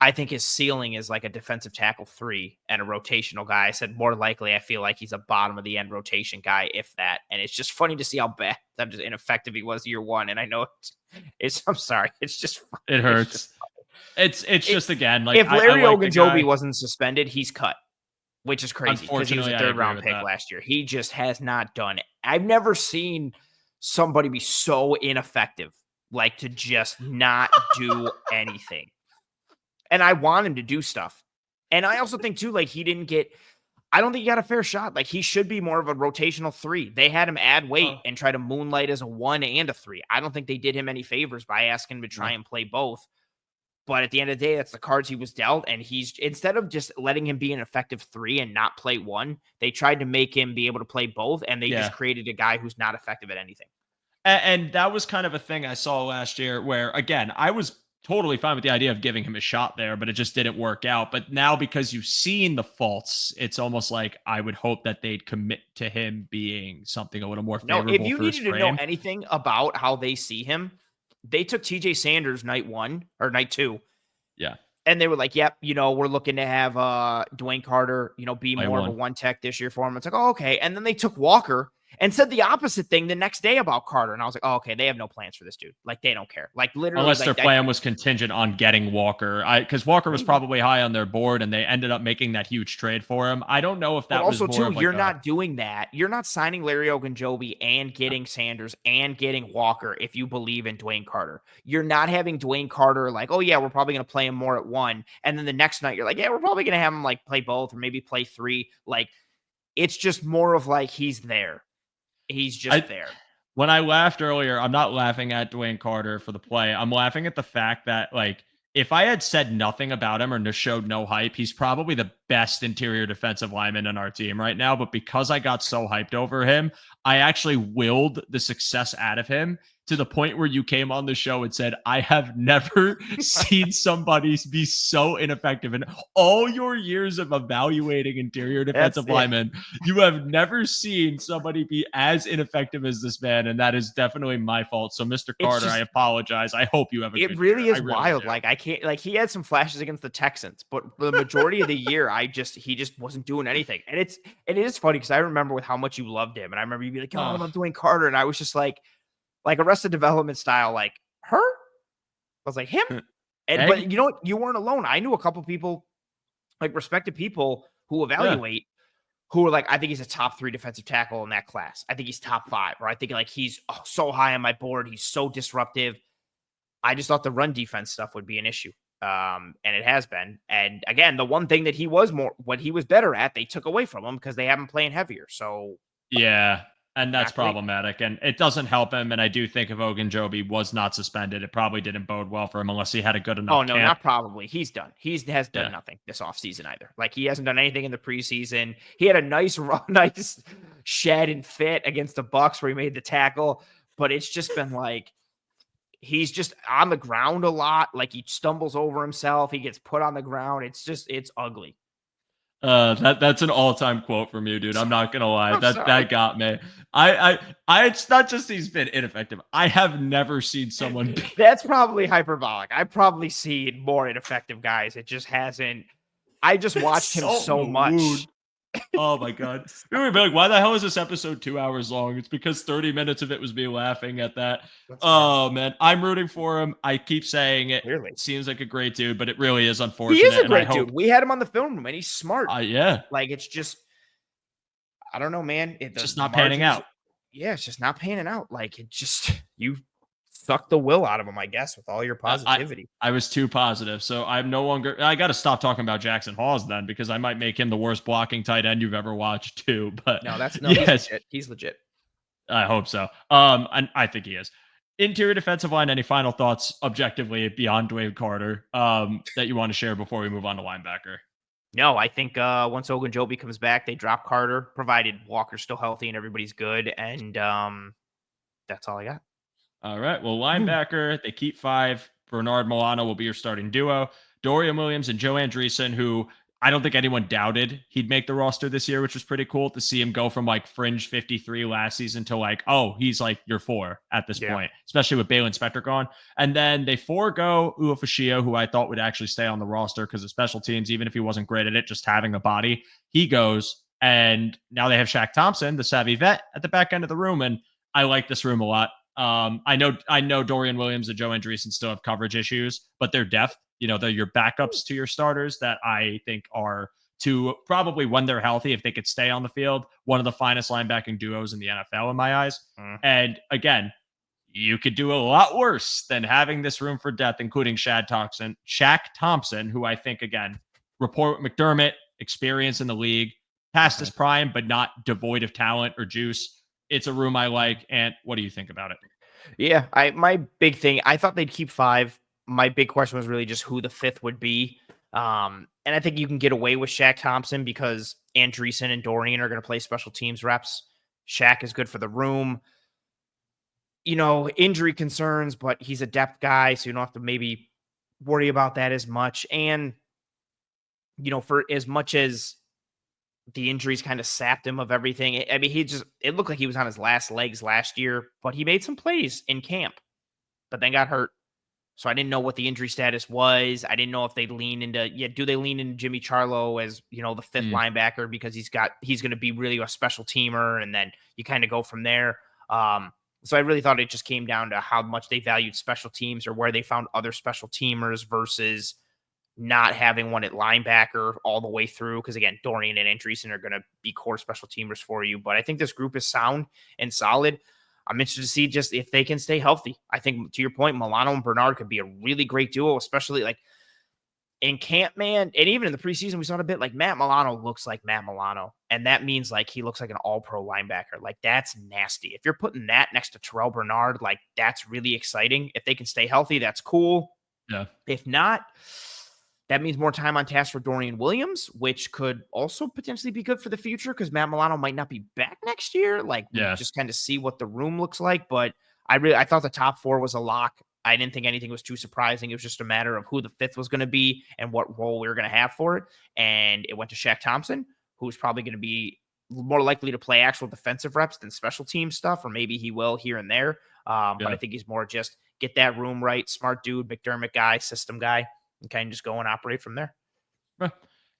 I think his ceiling is like a defensive tackle 3 and a rotational guy. I said more likely, I feel like he's a bottom of the end rotation guy, if that. And it's just funny to see how bad, that just ineffective he was year 1. And I know I'm sorry. It's just, it hurts. It's just, again, like, if Larry Ogunjobi wasn't suspended, he's cut, which is crazy because he was a 3rd round pick last year. He just has not done it. I've never seen somebody be so ineffective, like to just not do anything. And I want him to do stuff. And I also think too, like, I don't think he got a fair shot. Like, he should be more of a rotational 3. They had him add weight and try to moonlight as a 1 and a 3. I don't think they did him any favors by asking him to try and play both. But at the end of the day, that's the cards he was dealt. And instead of just letting him be an effective 3 and not play 1, they tried to make him be able to play both. And they just created a guy who's not effective at anything. And that was kind of a thing I saw last year where, again, I was totally fine with the idea of giving him a shot there, but it just didn't work out. But now, because you've seen the faults, it's almost like I would hope that they'd commit to him being something a little more favorable. No, if you needed to know anything about how they see him, they took TJ Sanders night 1 or night 2. Yeah. And they were like, yep, we're looking to have Dwayne Carter, be more of a 1 tech this year for him. It's like, oh, okay. And then they took Walker and said the opposite thing the next day about Carter. And I was like, oh, okay, they have no plans for this dude. Like, they don't care. Like, literally, Unless like, their plan was contingent on getting Walker. Because Walker was probably high on their board and they ended up making that huge trade for him. I don't know if but that was also more too, of like you're not doing that. You're not signing Larry Ogunjobi and getting Sanders and getting Walker if you believe in Dwayne Carter. You're not having Dwayne Carter like, oh yeah, we're probably going to play him more at 1. And then the next night you're like, yeah, we're probably going to have him like play both or maybe play 3. Like, it's just more of like, he's there. He's just there. When I laughed earlier, I'm not laughing at Dwayne Carter for the play. I'm laughing at the fact that, like, if I had said nothing about him or showed no hype, he's probably the best interior defensive lineman in our team right now. But because I got so hyped over him, I actually willed the success out of him to the point where you came on the show and said, I have never seen somebody be so ineffective in all your years of evaluating interior defensive linemen. You have never seen somebody be as ineffective as this man, and that is definitely my fault. So, Mr. Carter, I apologize. I hope you have a good It really year. is wild. Like, I can't, like, he had some flashes against the Texans, but the majority of the year, he just wasn't doing anything. And it is funny because I remember with how much you loved him, and I remember you'd be like, oh, I love Dwayne Carter, and I was just like Arrested Development style, like, her? I was like, him? And but you know what? You weren't alone. I knew a couple people, like respected people who evaluate, who were like, I think he's a top 3 defensive tackle in that class. I think he's top 5, or I think like he's so high on my board. He's so disruptive. I just thought the run defense stuff would be an issue. And it has been. And again, the one thing that he was what he was better at, they took away from him because they have him playing heavier. So yeah. And that's problematic, and it doesn't help him. And I do think if Ogunjobi was not suspended, it probably didn't bode well for him unless he had a good enough. Oh no, camp. not probably. He's done. He has done nothing this offseason either. Like, he hasn't done anything in the preseason. He had a nice shed and fit against the Bucks where he made the tackle, but it's just been like he's just on the ground a lot. Like, he stumbles over himself. He gets put on the ground. It's ugly. That's an all-time quote from you, dude. I'm not gonna lie. That got me. I it's not just he's been ineffective. I have never seen someone That's probably hyperbolic. I've probably seen more ineffective guys. It just hasn't. I just watched him so much. Oh my god. We would be like, why the hell is this episode 2 hours long? It's because 30 minutes of it was me laughing at that. Oh man, I'm rooting for him. I keep saying it. Clearly. Seems like a great dude, but it really is unfortunate. He is a great dude. We had him on the film room, and he's smart. Yeah. Like, it's just, I don't know, man. It's just not panning out. Yeah, it's just not panning out. Like, it just, you suck the will out of him, I guess, with all your positivity. I was too positive. So I'm no longer, I got to stop talking about Jackson Hawes then, because I might make him the worst blocking tight end you've ever watched too. But no, he's legit. He's legit. I hope so. And I think he is. Interior defensive line, any final thoughts objectively beyond Dwayne Carter that you want to share before we move on to linebacker? No, I think once Ogunjobi comes back, they drop Carter, provided Walker's still healthy and everybody's good. And that's all I got. All right. Well, linebacker, they keep 5. Bernard Milano will be your starting duo. Dorian Williams and Joe Andreessen, who I don't think anyone doubted he'd make the roster this year, which was pretty cool to see him go from like fringe 53 last season to like, oh, he's like your 4 at this point, especially with Balen Spector gone. And then they forego Uofashio, who I thought would actually stay on the roster because of special teams, even if he wasn't great at it, just having a body. He goes, and now they have Shaq Thompson, the savvy vet, at the back end of the room. And I like this room a lot. I know Dorian Williams and Joe Andreessen still have coverage issues, but their depth, they're your backups to your starters that I think are to probably, when they're healthy, if they could stay on the field, one of the finest linebacking duos in the NFL in my eyes. And again, you could do a lot worse than having this room for depth, including Shaq Thompson, who I think, again, report McDermott, experience in the league, past his prime, but not devoid of talent or juice. It's a room I like. And what do you think about it? Yeah, my big thing, I thought they'd keep 5. My big question was really just who the 5th would be. And I think you can get away with Shaq Thompson because Andreessen and Dorian are going to play special teams reps. Shaq is good for the room. Injury concerns, but he's a depth guy, so you don't have to maybe worry about that as much. And, for as much as the injuries kind of sapped him of everything, it looked like he was on his last legs last year, but he made some plays in camp, but then got hurt. So I didn't know what the injury status was. I didn't know if they'd lean into, do they lean into Jimmy Charlo as, the fifth linebacker because he's going to be really a special teamer, and then you kind of go from there. So I really thought it just came down to how much they valued special teams or where they found other special teamers versus not having one at linebacker all the way through. Because again, Dorian and Andreessen are going to be core special teamers for you. But I think this group is sound and solid. I'm interested to see just if they can stay healthy. I think, to your point, Milano and Bernard could be a really great duo, especially like in camp, man. And even in the preseason, we saw it a bit. Like Matt Milano looks like Matt Milano. And that means like he looks like an all-pro linebacker. Like that's nasty. If you're putting that next to Terrell Bernard, like that's really exciting. If they can stay healthy, that's cool. Yeah. If not, that means more time on task for Dorian Williams, which could also potentially be good for the future because Matt Milano might not be back next year. Like, we just kind of see what the room looks like. But I thought the top 4 was a lock. I didn't think anything was too surprising. It was just a matter of who the 5th was going to be and what role we were going to have for it. And it went to Shaq Thompson, who's probably going to be more likely to play actual defensive reps than special team stuff, or maybe he will here and there. But I think he's more just get that room right, smart dude, McDermott guy, system guy, and kind of just go and operate from there.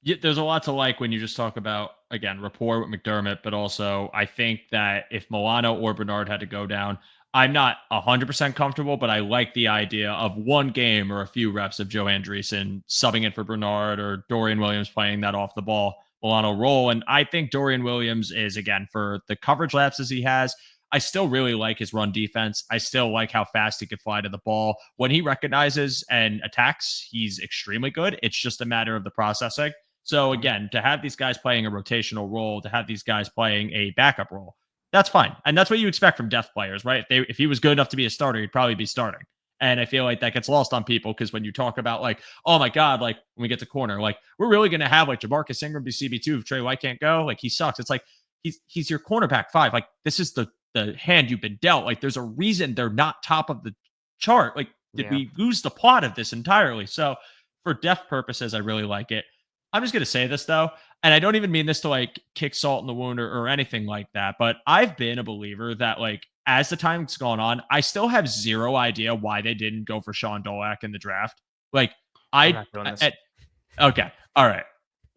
Yeah, there's a lot to like when you just talk about, again, rapport with McDermott, but also I think that if Milano or Bernard had to go down, I'm not 100% comfortable, but I like the idea of one game or a few reps of Joe Andreessen subbing in for Bernard or Dorian Williams playing that off the ball Milano role. And I think Dorian Williams is, again, for the coverage lapses he has, I still really like his run defense. I still like how fast he could fly to the ball. When he recognizes and attacks, he's extremely good. It's just a matter of the processing. So again, to have these guys playing a rotational role, to have these guys playing a backup role, that's fine. And that's what you expect from depth players, right? If he was good enough to be a starter, he'd probably be starting. And I feel like that gets lost on people because when you talk about like, oh my God, like when we get to corner, like we're really going to have like Jamarcus Ingram be CB2 if Trey White can't go. Like he sucks. It's like he's your cornerback 5. Like this is the hand you've been dealt. Like there's a reason they're not top of the chart. Like did we lose the plot of this entirely? So for depth purposes, I really like it. I'm just going to say this though, and I don't even mean this to like kick salt in the wound or anything like that, but I've been a believer that like as the time's gone on, I still have zero idea why they didn't go for Sean Dolak in the draft. Like okay. All right.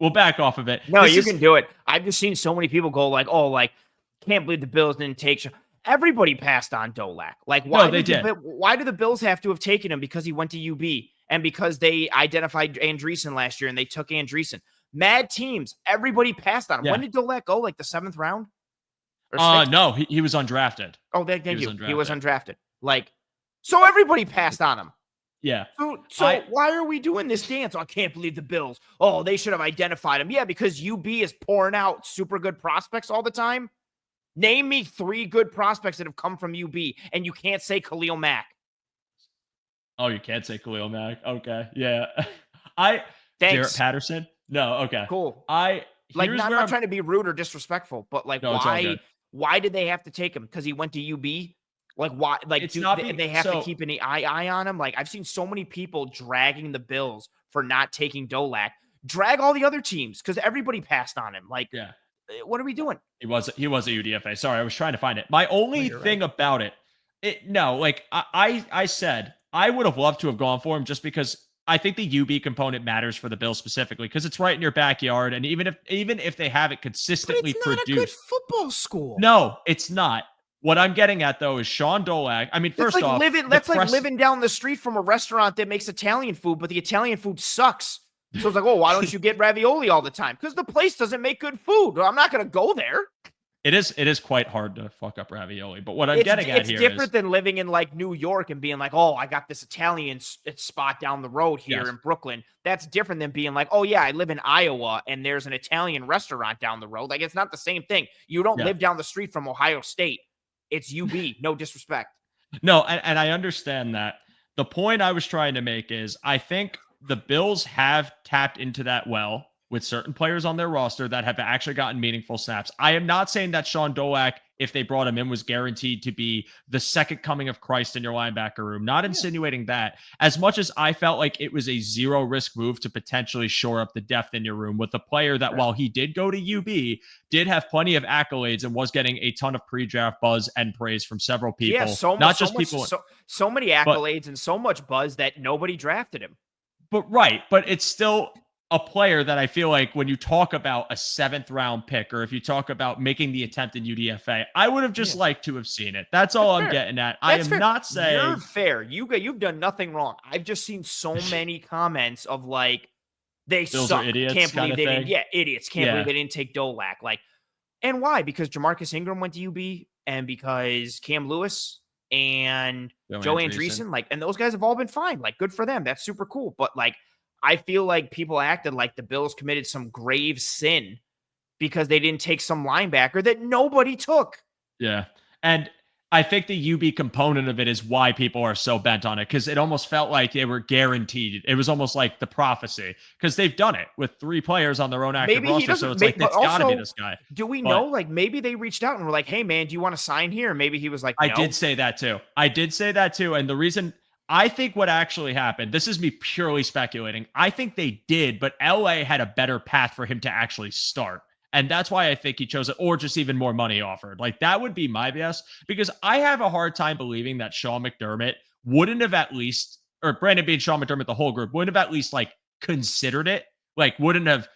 We'll back off of it. No, you can do it. I've just seen so many people go like, oh, like can't believe the Bills didn't take everybody passed on Dolak. Like why why did the Bills have to have taken him? Because he went to UB and because they identified Andreessen last year and they took Andreessen. Mad teams. Everybody passed on him. Yeah. When did Dolak go? Like the 7th round? No, he was undrafted. Oh, thank you. He was undrafted. Like, so everybody passed on him. Yeah. So why are we doing this dance? Oh, I can't believe the Bills. Oh, they should have identified him. Yeah, because UB is pouring out super good prospects all the time. Name me 3 good prospects that have come from UB, and you can't say Khalil Mack. Oh, you can't say Khalil Mack. Okay. Yeah. Thanks. Jarrett Patterson? No, okay. Cool. I'm not trying to be rude or disrespectful, but like why did they have to take him? Because he went to UB? Like why? Like they have to keep an eye on him? Like I've seen so many people dragging the Bills for not taking Dolak. Drag all the other teams because everybody passed on him. Like, what are we doing? He was a UDFA. Sorry, I was trying to find it. My only thing about I said I would have loved to have gone for him just because I think the UB component matters for the Bills specifically because it's right in your backyard, and even if they have it consistently produced, a good football school. No, it's not. What I'm getting at though is Sean Dolak. I mean, first off, that's like living down the street from a restaurant that makes Italian food, but the Italian food sucks. So it's like, oh, why don't you get ravioli all the time? Because the place doesn't make good food. I'm not going to go there. It is quite hard to fuck up ravioli. But what I'm getting at here is... It's different than living in like New York and being like, oh, I got this Italian spot down the road here in Brooklyn. That's different than being like, oh, yeah, I live in Iowa and there's an Italian restaurant down the road. Like, it's not the same thing. You don't live down the street from Ohio State. It's UB. No disrespect. No, and I understand that. The point I was trying to make is I think the Bills have tapped into that well with certain players on their roster that have actually gotten meaningful snaps. I am not saying that Sean Dolak if they brought him in, was guaranteed to be the second coming of Christ in your linebacker room. Not insinuating that. As much as I felt like it was a zero risk move to potentially shore up the depth in your room with a player that, while he did go to UB, did have plenty of accolades and was getting a ton of pre-draft buzz and praise from several people. Yeah, so many accolades and so much buzz that nobody drafted him. But it's still a player that I feel like when you talk about a 7th round pick, or if you talk about making the attempt in UDFA, I would have just liked to have seen it. That's all I'm getting at. I am not saying you're fair. You've done nothing wrong. I've just seen so many comments of like, they Bills suck. are idiots, Can't believe they didn't. Yeah, idiots. Can't believe Yeah. they didn't take Dolak. Like, and why? Because Jamarcus Ingram went to UB, and because Cam Lewis and Joe Andreessen, like, and those guys have all been fine. Like, good for them. That's super cool. But like, I feel like people acted like the Bills committed some grave sin because they didn't take some linebacker that nobody took. Yeah. And I think the UB component of it is why people are so bent on it, because it almost felt like they were guaranteed. It was almost like the prophecy, because they've done it with 3 players on their own active roster. So it's like, it's got to be this guy. Do we know, like, maybe they reached out and were like, hey, man, do you want to sign here? And maybe he was like, no. I did say that too. And the reason I think what actually happened, this is me purely speculating, I think they did, but LA had a better path for him to actually start. And that's why I think he chose it, or just even more money offered. Like, that would be my guess, because I have a hard time believing that Sean McDermott wouldn't have at least, or Brandon Beane, Sean McDermott, the whole group, wouldn't have at least like considered it, like wouldn't have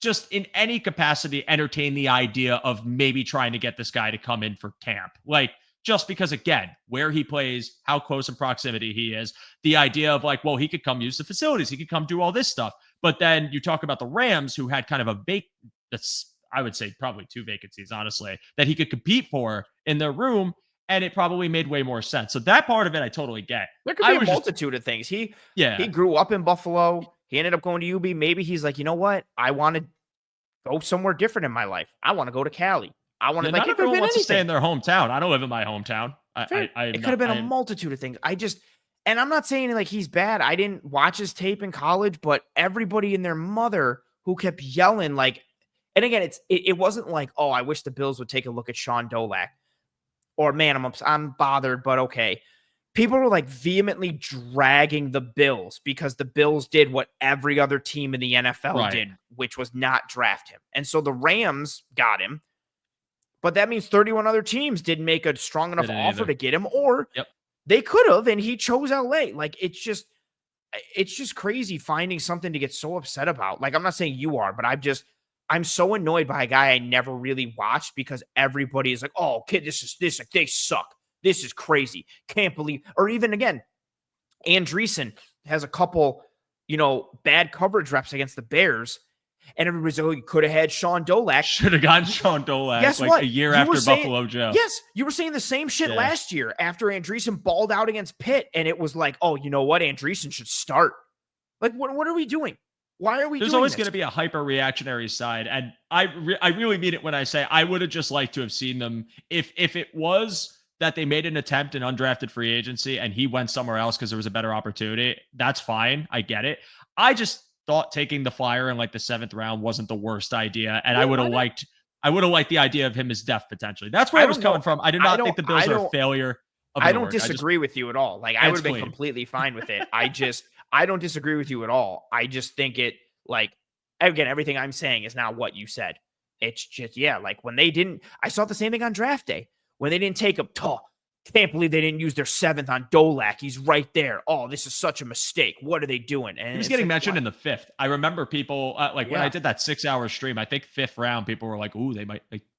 just in any capacity entertained the idea of maybe trying to get this guy to come in for camp. Like, just because, again, where he plays, how close in proximity he is, the idea of like, well, he could come use the facilities, he could come do all this stuff. But then you talk about the Rams, who had kind of a that's, I would say, probably 2 vacancies, honestly, that he could compete for in their room, and it probably made way more sense. So that part of it, I totally get. There could be a multitude of things. He grew up in Buffalo. He ended up going to UB. Maybe he's like, you know what? I want to go somewhere different in my life. I want to go to Cali. I want to, like, not everyone wants to stay in their hometown. I don't live in my hometown. It could have been a multitude of things. And I'm not saying like he's bad. I didn't watch his tape in college, but everybody and their mother who kept yelling, like, and again, it wasn't like, oh, I wish the Bills would take a look at Sean Dolak, or man, I'm bothered, but okay. People were like vehemently dragging the Bills because the Bills did what every other team in the NFL did, which was not draft him. And so the Rams got him. But that means 31 other teams didn't make a strong enough offer to get him, or they could have, and he chose LA. Like, it's just crazy finding something to get so upset about. Like, I'm not saying you are, but I'm so annoyed by a guy I never really watched because everybody is like, oh, kid, they suck. This is crazy. Can't believe, or even again, Andreessen has a couple, bad coverage reps against the Bears. And everybody's like, oh, you could have had Sean Dolak. Should have gotten Sean Dolak. Guess what? A year after Buffalo Joe. Yes, you were saying the same shit last year after Andreessen balled out against Pitt, and it was like, oh, you know what? Andreessen should start. Like, what are we doing? Why are we There's doing always this? going to be a hyper-reactionary side, and I really mean it when I say I would have just liked to have seen them if it was that they made an attempt in undrafted free agency and he went somewhere else because there was a better opportunity. That's fine. I get it. I just thought taking the flyer in like the 7th round wasn't the worst idea, and I would have liked the idea of him as depth potentially. That's where I was coming from. I did not think the Bills are a failure. I don't disagree with you at all. Like, I would have been completely fine with it. I don't disagree with you at all. I just think it, like, again, everything I'm saying is not what you said. It's just, like when they didn't, I saw the same thing on draft day when they didn't take him. Can't believe they didn't use their 7th on Dolak. He's right there. Oh, this is such a mistake. What are they doing? And he was getting mentioned in the 5th. I remember people when I did that 6-hour stream, I think 5th round, people were like, ooh,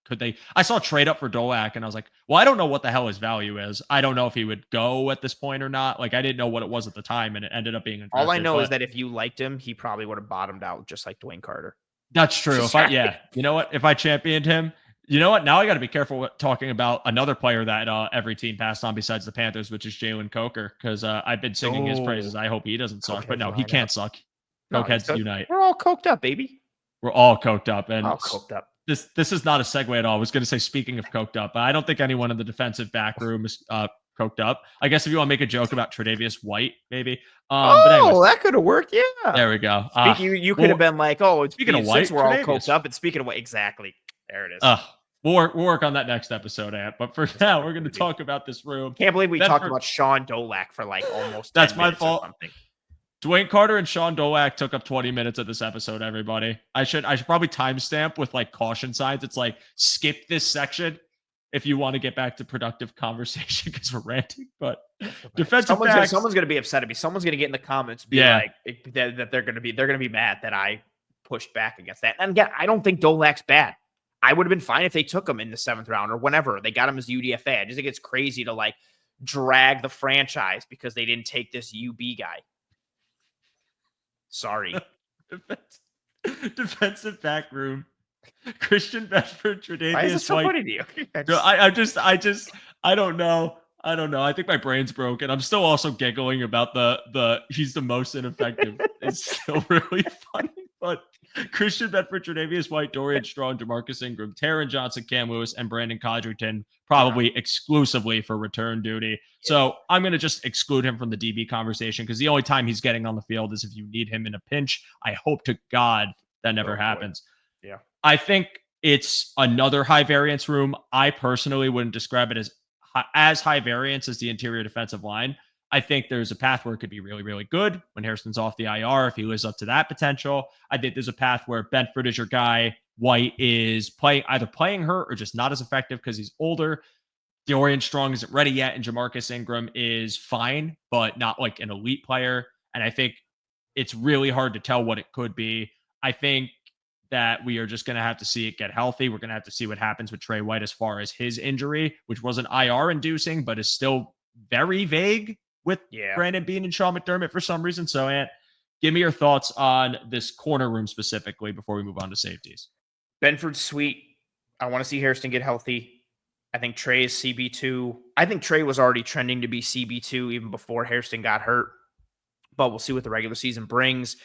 could they? I saw trade up for Dolak, and I was like, well, I don't know what the hell his value is. I don't know if he would go at this point or not. Like, I didn't know what it was at the time, and it ended up being all I know is that if you liked him, he probably would have bottomed out just like Dwayne Carter. That's true. You know what? If I championed him, you know what? Now I got to be careful talking about another player that every team passed on besides the Panthers, which is Jalen Coker, because I've been singing his praises. I hope he doesn't suck, but no, he can't suck. Cokeheads unite. We're all coked up, baby. We're all coked up, and all coked up. This is not a segue at all. I was going to say, speaking of coked up, but I don't think anyone in the defensive back room is coked up. I guess if you want to make a joke about Tre'Davious White, maybe. But anyways, that could have worked. Yeah. There we go. You could have been like, oh, speaking of White, we're all coked up. And speaking of what, exactly. There it is. We'll work on that next episode, Ant. But for now, we're going to talk about this room. Can't believe we talked Bedford, about Sean Dolak for like almost that's 10 my minutes or fault. something. Dwayne Carter and Sean Dolak took up 20 minutes of this episode, everybody. I should probably timestamp with like caution signs. It's like skip this section if you want to get back to productive conversation because we're ranting. But defensive backs, someone's gonna be upset at me. Someone's gonna get in the comments, be like that they're gonna be mad that I pushed back against that. And again, I don't think Dolak's bad. I would have been fine if they took him in the 7th round or whenever they got him as UDFA. I just think it's crazy to like drag the franchise because they didn't take this UB guy. Sorry. Defensive back room. Christian Bedford, Tre'Davious Why is it so White. funny to you? I don't know. I think my brain's broken. I'm still also giggling about the he's the most ineffective. It's still really funny. But Christian Bedford, Tre'Davious White, Dorian Strong, Jamarcus Ingram, Taron Johnson, Cam Lewis, and Brandon Codrington probably exclusively for return duty. Yeah. So I'm going to just exclude him from the DB conversation because the only time he's getting on the field is if you need him in a pinch. I hope to God that never happens. Yeah. I think it's another high variance room. I personally wouldn't describe it as high variance as the interior defensive line. I think there's a path where it could be really, really good when Harrison's off the IR, if he lives up to that potential. I think there's a path where Benford is your guy. White is either playing hurt or just not as effective because he's older. Dorian Strong isn't ready yet, and Jamarcus Ingram is fine, but not like an elite player. And I think it's really hard to tell what it could be. I think that we are just going to have to see it get healthy. We're going to have to see what happens with Trey White as far as his injury, which wasn't IR inducing, but is still very vague with Brandon Beane and Sean McDermott for some reason. So, Ant, give me your thoughts on this corner room specifically before we move on to safeties. Benford's sweet. I want to see Harrison get healthy. I think Trey is CB2. I think Trey was already trending to be CB2 even before Harrison got hurt, but we'll see what the regular season brings.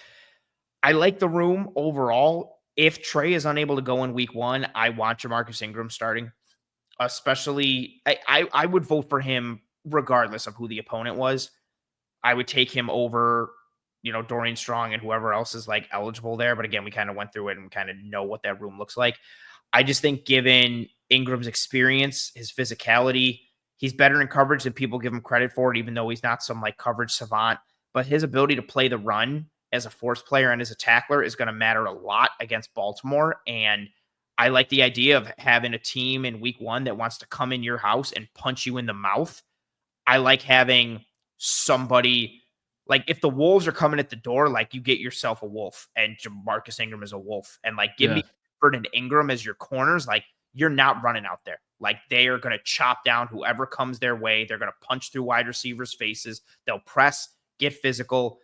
I like the room overall. If Trey is unable to go in week 1, I want Jamarcus Ingram starting. Especially, I would vote for him regardless of who the opponent was. I would take him over, Dorian Strong and whoever else is like eligible there. But again, we kind of went through it and kind of know what that room looks like. I just think given Ingram's experience, his physicality, he's better in coverage than people give him credit for it, even though he's not some like coverage savant. But his ability to play the run as a force player and as a tackler is going to matter a lot against Baltimore. And I like the idea of having a team in week 1 that wants to come in your house and punch you in the mouth. I like having somebody, like if the Wolves are coming at the door, like you get yourself a wolf, and Jamarcus Ingram is a wolf. And like give me Bird and Ingram as your corners, like you're not running out there. Like they are going to chop down whoever comes their way. They're going to punch through wide receivers' faces. They'll press, get physical.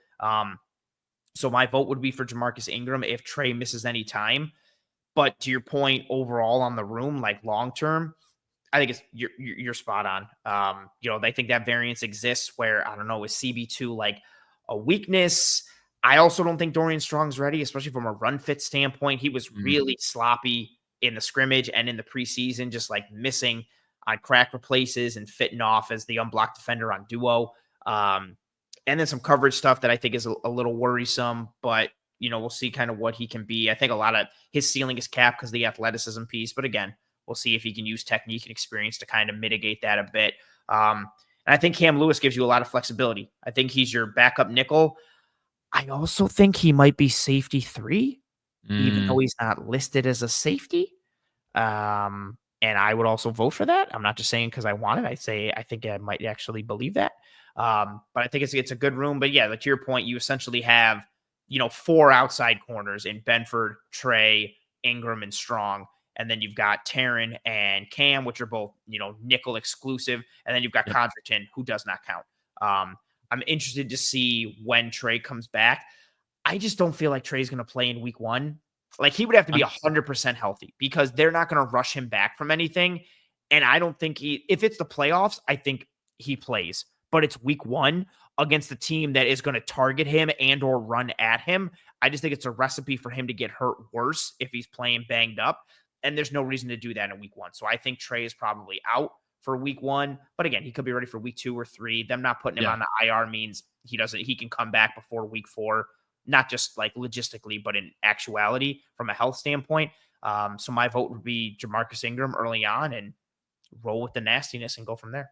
So my vote would be for Jamarcus Ingram if Trey misses any time. But to your point, overall on the room, like long term, I think you're spot on. I think that variance exists where, I don't know, is CB2 like a weakness? I also don't think Dorian Strong's ready, especially from a run fit standpoint. He was really sloppy in the scrimmage and in the preseason, just like missing on crack replaces and fitting off as the unblocked defender on duo. And then some coverage stuff that I think is a little worrisome, but we'll see kind of what he can be. I think a lot of his ceiling is capped because of the athleticism piece, but again, we'll see if he can use technique and experience to kind of mitigate that a bit. And I think Cam Lewis gives you a lot of flexibility. I think he's your backup nickel. I also think he might be safety 3, even though he's not listed as a safety. And I would also vote for that. I'm not just saying because I want it. I think I might actually believe that. But I think it's a good room. But yeah, to your point, you essentially have, 4 outside corners in Benford, Trey, Ingram, and Strong. And then you've got Taron and Cam, which are both, nickel exclusive. And then you've got Codrington, who does not count. I'm interested to see when Trey comes back. I just don't feel like Trey's going to play in week 1. Like he would have to be 100% healthy because they're not going to rush him back from anything. And I don't think if it's the playoffs, I think he plays, but it's week 1 against the team that is going to target him and or run at him. I just think it's a recipe for him to get hurt worse if he's playing banged up. And there's no reason to do that in week 1. So I think Trey is probably out for week 1, but again, he could be ready for week 2 or 3. Them not putting him on the IR means he can come back before week 4, not just like logistically, but in actuality from a health standpoint. So my vote would be Jamarcus Ingram early on and roll with the nastiness and go from there.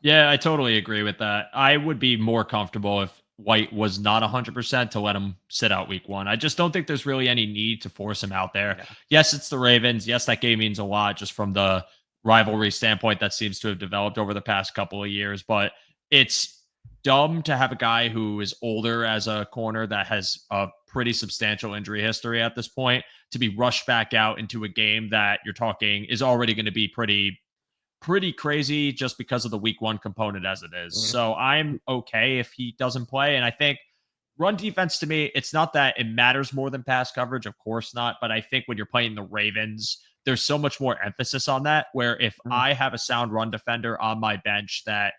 Yeah, I totally agree with that. I would be more comfortable if White was not 100% to let him sit out week 1. I just don't think there's really any need to force him out there. Yeah. Yes, it's the Ravens. Yes, that game means a lot just from the rivalry standpoint that seems to have developed over the past couple of years, but it's dumb to have a guy who is older as a corner that has a pretty substantial injury history at this point to be rushed back out into a game that you're talking is already going to be pretty crazy just because of the week 1 component as it is. Mhm. So I'm okay if he doesn't play. And I think run defense to me, it's not that it matters more than pass coverage. Of course not. But I think when you're playing the Ravens, there's so much more emphasis on that. Where if Mhm. I have a sound run defender on my bench that,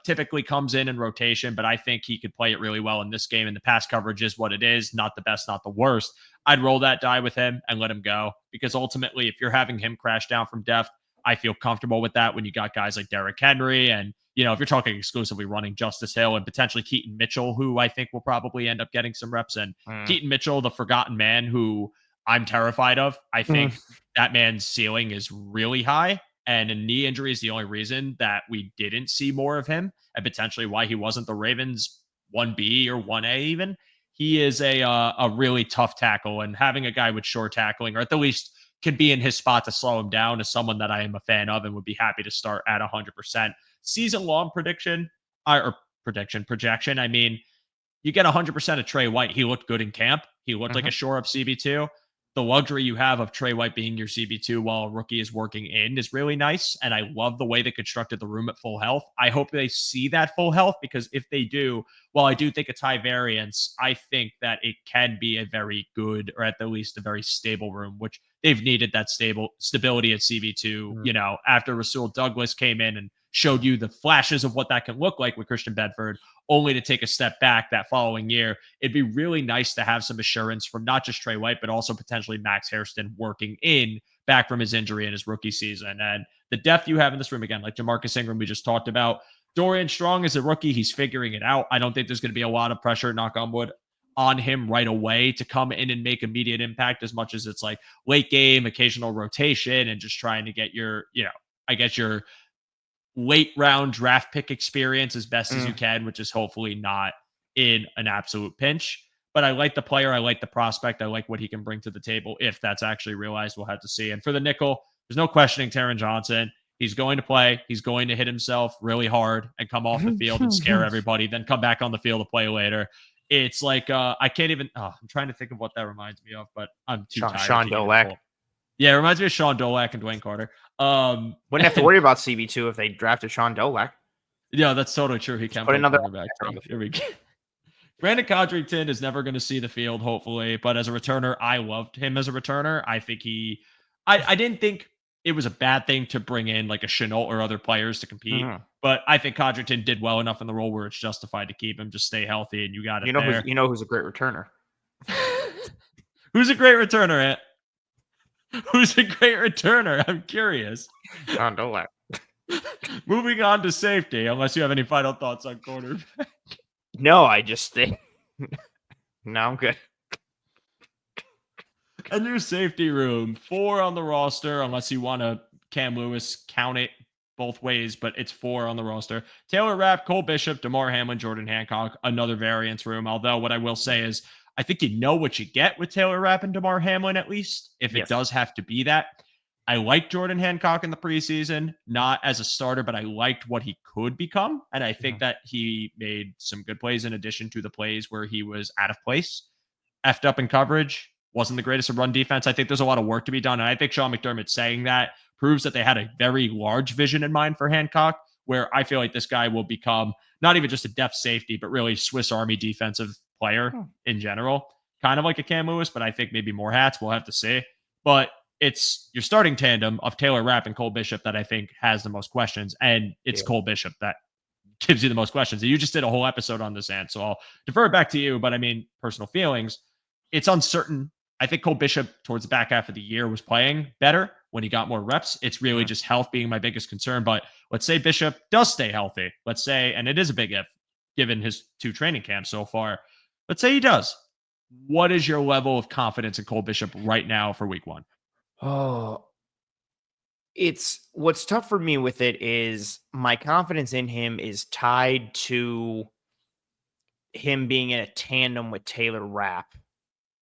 typically comes in rotation, but I think he could play it really well in this game. And the pass coverage is what it is, not the best, not the worst. I'd roll that die with him and let him go because ultimately, if you're having him crash down from depth, I feel comfortable with that when you got guys like Derrick Henry and, if you're talking exclusively running Justice Hill and potentially Keaton Mitchell, who I think will probably end up getting some reps. And Keaton Mitchell, the forgotten man who I'm terrified of. I think that man's ceiling is really high. And a knee injury is the only reason that we didn't see more of him and potentially why he wasn't the Ravens 1B or 1A even. He is a really tough tackle, and having a guy with short tackling, or at the least can be in his spot to slow him down, is someone that I am a fan of and would be happy to start at 100%. Season long projection. I mean, you get 100% of Trey White. He looked good in camp. He looked like a shore up CB2. The luxury you have of Trey White being your CB2 while a rookie is working in is really nice. And I love the way they constructed the room at full health. I hope they see that full health because if they do, while I do think it's high variance, I think that it can be a very good, or at the least a very stable room, which they've needed that stability at CB2, after Rasul Douglas came in and showed you the flashes of what that can look like with Christian Bedford, only to take a step back that following year. It'd be really nice to have some assurance from not just Trey White, but also potentially Max Hairston working in back from his injury in his rookie season. And the depth you have in this room, again, like Jamarcus Ingram, we just talked about. Dorian Strong is a rookie. He's figuring it out. I don't think there's going to be a lot of pressure, knock on wood, on him right away to come in and make immediate impact, as much as it's like late game, occasional rotation, and just trying to get your late round draft pick experience as best as you can, which is hopefully not in an absolute pinch. But I like the player. I like the prospect. I like what he can bring to the table. If that's actually realized, we'll have to see. And for the nickel, there's no questioning Taron Johnson. He's going to play. He's going to hit himself really hard and come off the field and scare everybody, then come back on the field to play later. It's like, I can't even, I'm trying to think of what that reminds me of, but I'm too tired. Sean Dolak. Yeah, it reminds me of Sean Dolak and Dwayne Carter. Wouldn't have to worry about CB2 if they drafted Sean Dolak. Yeah, that's totally true. He can put another back. Here we go. Brandon Codrington is never going to see the field, hopefully, but as a returner, I loved him as a returner. I think I didn't think it was a bad thing to bring in like a Chenault or other players to compete, but I think Codrington did well enough in the role where it's justified to keep him. Just stay healthy, and you got it. Who's a great returner? Who's a great returner, Ant? Who's a great returner? I'm curious. Sean Dolak. Moving on to safety, unless you have any final thoughts on cornerback. No, I just think. No, I'm good. A new safety room, 4 on the roster, unless you want to Cam Lewis count it both ways, but it's 4 on the roster. Taylor Rapp, Cole Bishop, DeMar Hamlin, Jordan Hancock, another variance room. Although what I will say is, I think you know what you get with Taylor Rapp and DeMar Hamlin, at least, if it does have to be that. I liked Jordan Hancock in the preseason, not as a starter, but I liked what he could become. And I think that he made some good plays in addition to the plays where he was out of place, effed up in coverage, wasn't the greatest of run defense. I think there's a lot of work to be done. And I think Sean McDermott saying that proves that they had a very large vision in mind for Hancock, where I feel like this guy will become not even just a depth safety, but really Swiss Army defensive player in general. Kind of like a Cam Lewis, but I think maybe more hats. We'll have to see. But it's your starting tandem of Taylor Rapp and Cole Bishop that I think has the most questions. And it's Cole Bishop that gives you the most questions. And you just did a whole episode on this, Ant, so I'll defer it back to you. But I mean, personal feelings, it's uncertain. I think Cole Bishop towards the back half of the year was playing better when he got more reps. It's really just health being my biggest concern. But let's say Bishop does stay healthy. Let's say, and it is a big if, given his 2 training camps so far. Let's say he does. What is your level of confidence in Cole Bishop right now for week 1? Oh, it's what's tough for me with it is my confidence in him is tied to him being in a tandem with Taylor Rapp.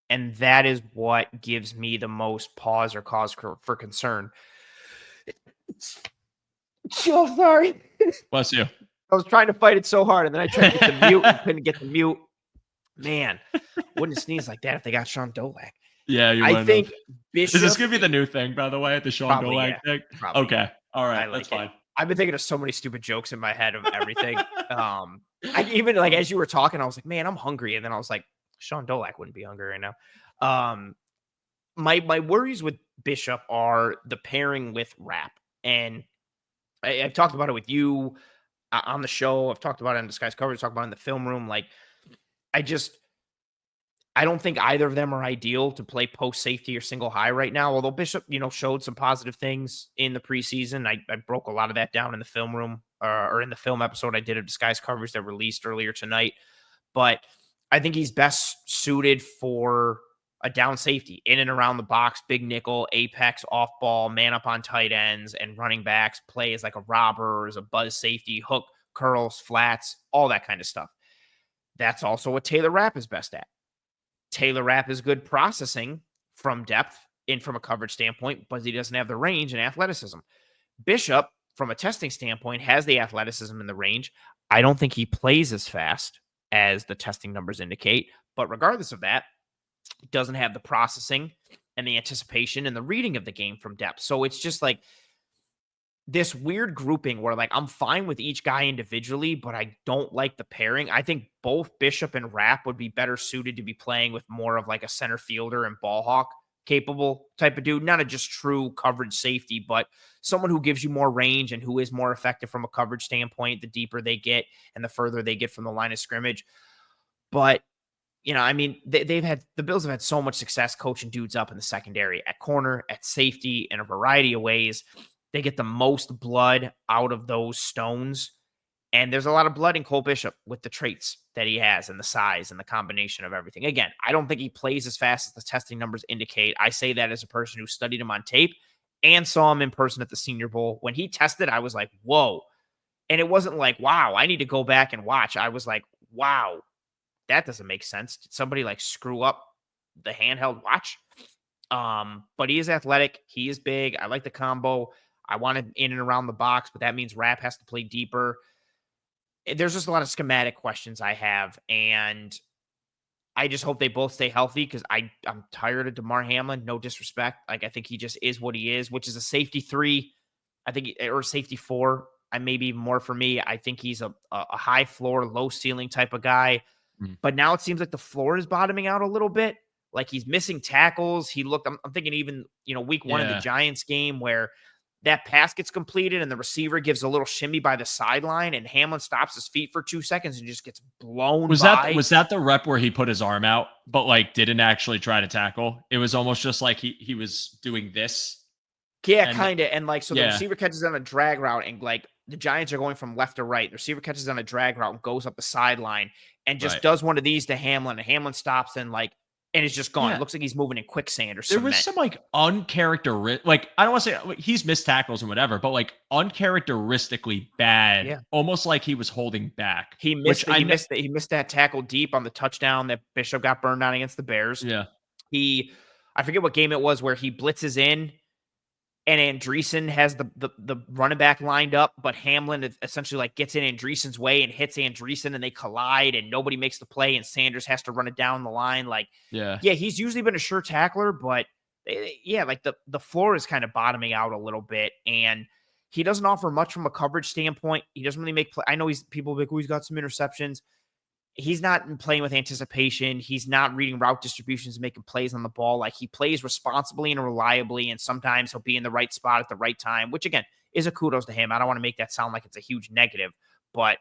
And that is what gives me the most pause or cause for concern. So sorry. Bless you. I was trying to fight it so hard, and then I tried to get the mute and couldn't get the mute. Man, wouldn't sneeze like that if they got Sean Dolak. Yeah, you I wouldn't have. think Is this Bishop gonna be the new thing, by the way, the Sean probably, Dolag yeah. thing? Probably, yeah. Okay. All I right. That's like it. fine. I've been thinking of so many stupid jokes in my head of everything. I even like as you were talking, I was like, man, I'm hungry. And then I was like, Sean Dolak wouldn't be hungry right now. My worries with Bishop are the pairing with Rap. And I've talked about it with you on the show. I've talked about it on Disguised Coverage, talked about it in the film room. Like, I just I don't think either of them are ideal to play post safety or single high right now. Although Bishop, showed some positive things in the preseason. I broke a lot of that down in the film room or in the film episode I did of Disguised Coverage that released earlier tonight. But I think he's best suited for a down safety in and around the box, big nickel, apex, off ball, man up on tight ends, and running backs, play as like a robber or as a buzz safety, hook, curls, flats, all that kind of stuff. That's also what Taylor Rapp is best at. Taylor Rapp is good processing from depth and from a coverage standpoint, but he doesn't have the range and athleticism. Bishop, from a testing standpoint, has the athleticism and the range. I don't think he plays as fast as the testing numbers indicate, but regardless of that, he doesn't have the processing and the anticipation and the reading of the game from depth. So it's just like this weird grouping where like I'm fine with each guy individually, but I don't like the pairing. I think both Bishop and Rapp would be better suited to be playing with more of like a center fielder and ball hawk capable type of dude, not a just true coverage safety, but someone who gives you more range and who is more effective from a coverage standpoint, the deeper they get and the further they get from the line of scrimmage. But I mean, the Bills have had so much success coaching dudes up in the secondary at corner, at safety, in a variety of ways. They get the most blood out of those stones. And there's a lot of blood in Cole Bishop with the traits that he has and the size and the combination of everything. Again, I don't think he plays as fast as the testing numbers indicate. I say that as a person who studied him on tape and saw him in person at the Senior Bowl. When he tested, I was like, whoa. And it wasn't like, wow, I need to go back and watch. I was like, wow, that doesn't make sense. Did somebody like screw up the handheld watch? But he is athletic. He is big. I like the combo. I want him in and around the box, but that means Rapp has to play deeper. There's just a lot of schematic questions I have, and I just hope they both stay healthy because I'm tired of DeMar Hamlin. No disrespect. Like, I think he just is what he is, which is a safety 3, I think, or safety 4. Maybe more for me. I think he's a high floor, low ceiling type of guy. But now it seems like the floor is bottoming out a little bit. Like he's missing tackles. I'm thinking even, week 1 of the Giants game where that pass gets completed and the receiver gives a little shimmy by the sideline and Hamlin stops his feet for 2 seconds and just gets blown by. Was that the rep where he put his arm out, but like didn't actually try to tackle? It was almost just like he was doing this. Yeah, kind of. And like, so the Yeah. receiver catches on a drag route and like the Giants are going from left to right. The receiver catches on a drag route and goes up the sideline and just does one of these to Hamlin, and Hamlin stops and it's just gone. It looks like he's moving in quicksand or something. There was some like uncharacteristic, like I don't want to say he's missed tackles and whatever, but like uncharacteristically bad, almost like he was holding back. He missed that tackle deep on the touchdown that Bishop got burned on against the Bears. Yeah. I forget what game it was where he blitzes in and Andreessen has the running back lined up, but Hamlin essentially like gets in Andreessen's way and hits Andreessen and they collide and nobody makes the play and Sanders has to run it down the line. Like, yeah, he's usually been a sure tackler, but like the floor is kind of bottoming out a little bit and he doesn't offer much from a coverage standpoint. He doesn't really make play. I know people like, oh, he's got some interceptions. He's not playing with anticipation. He's not reading route distributions and making plays on the ball. Like he plays responsibly and reliably, and sometimes he'll be in the right spot at the right time, which again is a kudos to him. I don't want to make that sound like it's a huge negative, but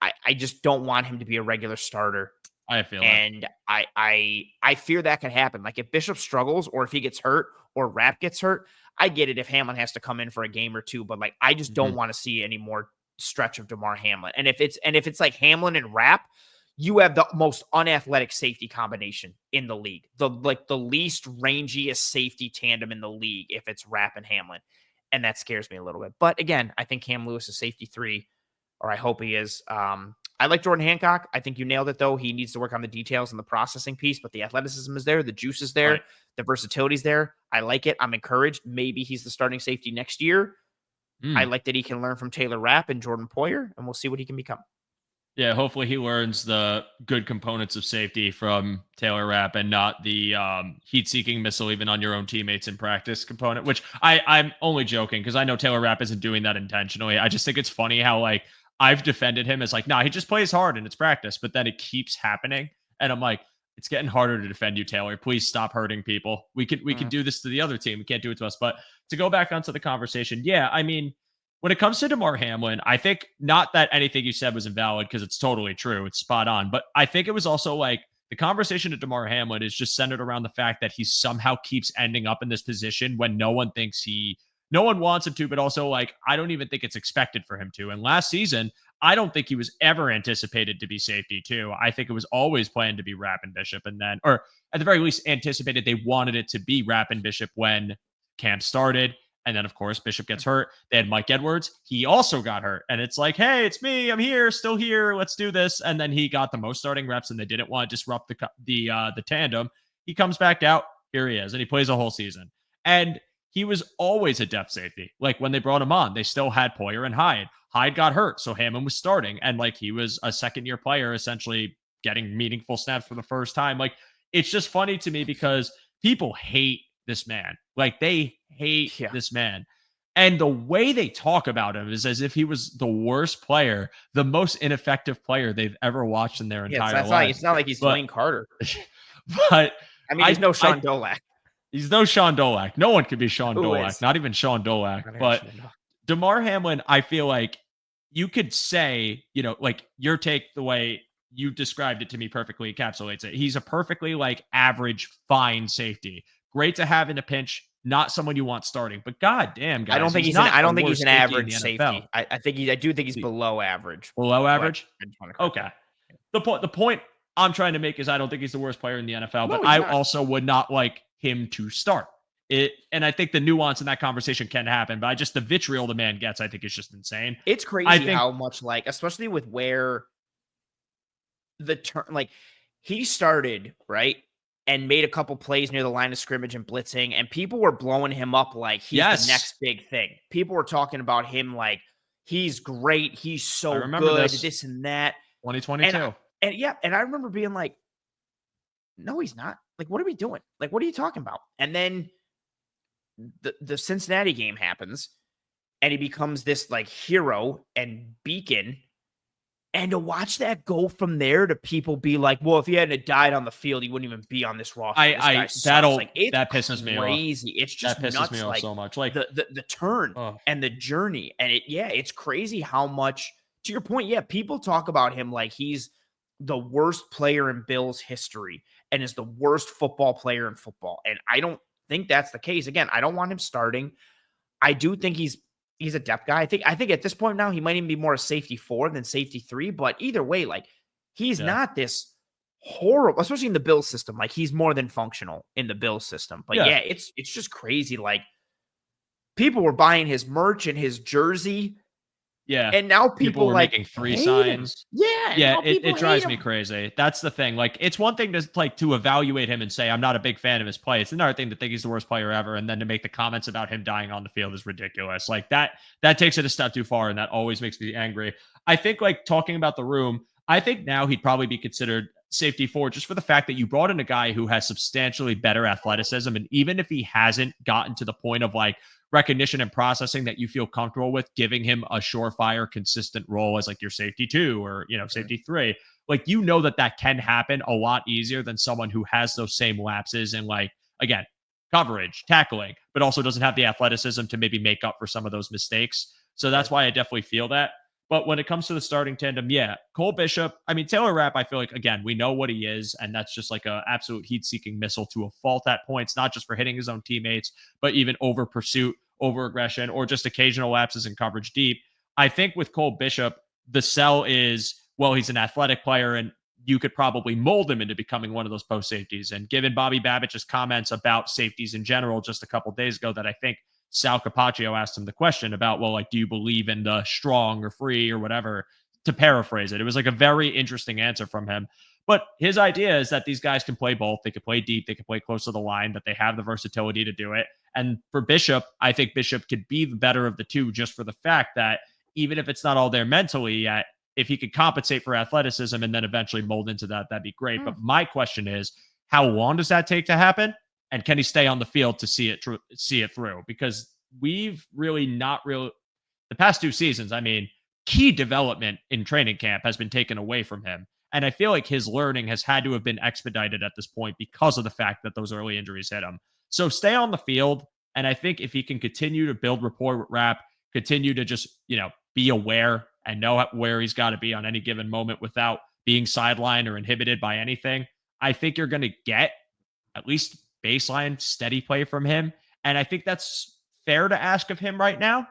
I just don't want him to be a regular starter. I feel and I fear that could happen. Like if Bishop struggles or if he gets hurt or Rapp gets hurt, I get it if Hamlin has to come in for a game or two, but like I just don't want to see any more stretch of DeMar Hamlin. And if it's like Hamlin and Rapp, you have the most unathletic safety combination in the league. The least rangiest safety tandem in the league if it's Rapp and Hamlin. And that scares me a little bit. But again, I think Cam Lewis is safety 3, or I hope he is. I like Jordan Hancock. I think you nailed it, though. He needs to work on the details and the processing piece, but the athleticism is there. The juice is there. Right. The versatility is there. I like it. I'm encouraged. Maybe he's the starting safety next year. I like that he can learn from Taylor Rapp and Jordan Poyer, and we'll see what he can become. Yeah, hopefully he learns the good components of safety from Taylor Rapp and not the heat-seeking missile even on your own teammates in practice component, which I'm only joking because I know Taylor Rapp isn't doing that intentionally. I just think it's funny how, like, I've defended him as like, nah, he just plays hard and it's practice, but then it keeps happening. And I'm like, it's getting harder to defend you, Taylor. Please stop hurting people. We can do this to the other team. We can't do it to us. But to go back onto the conversation, yeah, I mean, when it comes to Damar Hamlin, I think not that anything you said was invalid because it's totally true. It's spot on. But I think it was also like the conversation of Damar Hamlin is just centered around the fact that he somehow keeps ending up in this position when no one wants him to, but also like, I don't even think it's expected for him to. And last season, I don't think he was ever anticipated to be safety too. I think it was always planned to be Rapp and Bishop. And then, or at the very least anticipated they wanted it to be Rapp and Bishop when camp started. And then, of course, Bishop gets hurt. They had Mike Edwards. He also got hurt. And it's like, hey, it's me. I'm here, still here. Let's do this. And then he got the most starting reps, and they didn't want to disrupt the tandem. He comes back out. Here he is. And he plays a whole season. And he was always a depth safety. Like when they brought him on, they still had Poyer and Hyde. Hyde got hurt, so Hammond was starting. And like he was a second-year player, essentially getting meaningful snaps for the first time. Like, it's just funny to me because people hate this man. Like, they hate this man. And the way they talk about him is as if he was the worst player, the most ineffective player they've ever watched in their entire life. It's not like he's Wayne Carter. But I mean, he's no Sean Dolak. He's no Sean Dolak. No one could be Sean Dolak. Not even Sean Dolak. But Damar Hamlin, I feel like you could say, you know, like your take, the way you described it to me perfectly encapsulates it. He's a perfectly like average, fine safety. Great to have in a pinch. Not someone you want starting, but goddamn, guys, I don't think he's an average safety. I do think he's below average. Below average? Okay. The point I'm trying to make is I don't think he's the worst player in the NFL, but I also would not like him to start it. And I think the nuance in that conversation can happen, but the vitriol the man gets, I think is just insane. It's crazy how much, like, especially with where the turn, like, he started, right? And made a couple plays near the line of scrimmage and blitzing, and people were blowing him up like he's the next big thing. People were talking about him like he's great, he's so good, this and that. 2022. And I remember being like, no, he's not. Like, what are we doing? Like, what are you talking about? And then the Cincinnati game happens, and he becomes this like hero and beacon. And to watch that go from there to people be like, well, if he hadn't died on the field, he wouldn't even be on this roster. That pisses me off. Crazy. It's just that pisses nuts, me off so much. Like the turn and the journey. And it's crazy how much, to your point, people talk about him like he's the worst player in Bills history and is the worst football player in football. And I don't think that's the case. Again, I don't want him starting. I do think he's a depth guy. I think at this point now, he might even be more a safety 4 than safety 3. But either way, like, he's not this horrible, especially in the Bills system. Like, he's more than functional in the Bills system. But it's just crazy. Like, people were buying his merch and his jersey. Yeah. And now people were like making 3 signs. Yeah. It drives me crazy. That's the thing. Like, it's one thing to evaluate him and say, I'm not a big fan of his play. It's another thing to think he's the worst player ever. And then to make the comments about him dying on the field is ridiculous. Like, that takes it a step too far. And that always makes me angry. I think, like, talking about the room, I think now he'd probably be considered safety 4 just for the fact that you brought in a guy who has substantially better athleticism. And even if he hasn't gotten to the point of like recognition and processing that you feel comfortable with, giving him a surefire, consistent role as like your safety 2 or, you know, safety 3, like, you know, that can happen a lot easier than someone who has those same lapses and, like, again, coverage, tackling, but also doesn't have the athleticism to maybe make up for some of those mistakes. So that's why I definitely feel that. But when it comes to the starting tandem, Cole Bishop, I mean, Taylor Rapp, I feel like, again, we know what he is, and that's just like an absolute heat-seeking missile to a fault at points, not just for hitting his own teammates, but even over pursuit, over aggression, or just occasional lapses in coverage deep. I think with Cole Bishop, the sell is, well, he's an athletic player, and you could probably mold him into becoming one of those post safeties. And given Bobby Babbitt's comments about safeties in general just a couple days ago, that I think Sal Capaccio asked him the question about, well, like, do you believe in the strong or free or whatever, to paraphrase it. It was like a very interesting answer from him. But his idea is that these guys can play both. They can play deep, they can play close to the line, that they have the versatility to do it. And for Bishop, I think Bishop could be the better of the two, just for the fact that even if it's not all there mentally yet, if he could compensate for athleticism and then eventually mold into that, that'd be great. But my question is, how long does that take to happen? And can he stay on the field to see it through? Because we've really not really, the past 2 seasons, I mean, key development in training camp has been taken away from him. And I feel like his learning has had to have been expedited at this point because of the fact that those early injuries hit him. So stay on the field. And I think if he can continue to build rapport with Rap, continue to just, be aware and know where he's got to be on any given moment without being sidelined or inhibited by anything, I think you're going to get at least baseline steady play from him. And I think that's fair to ask of him right now.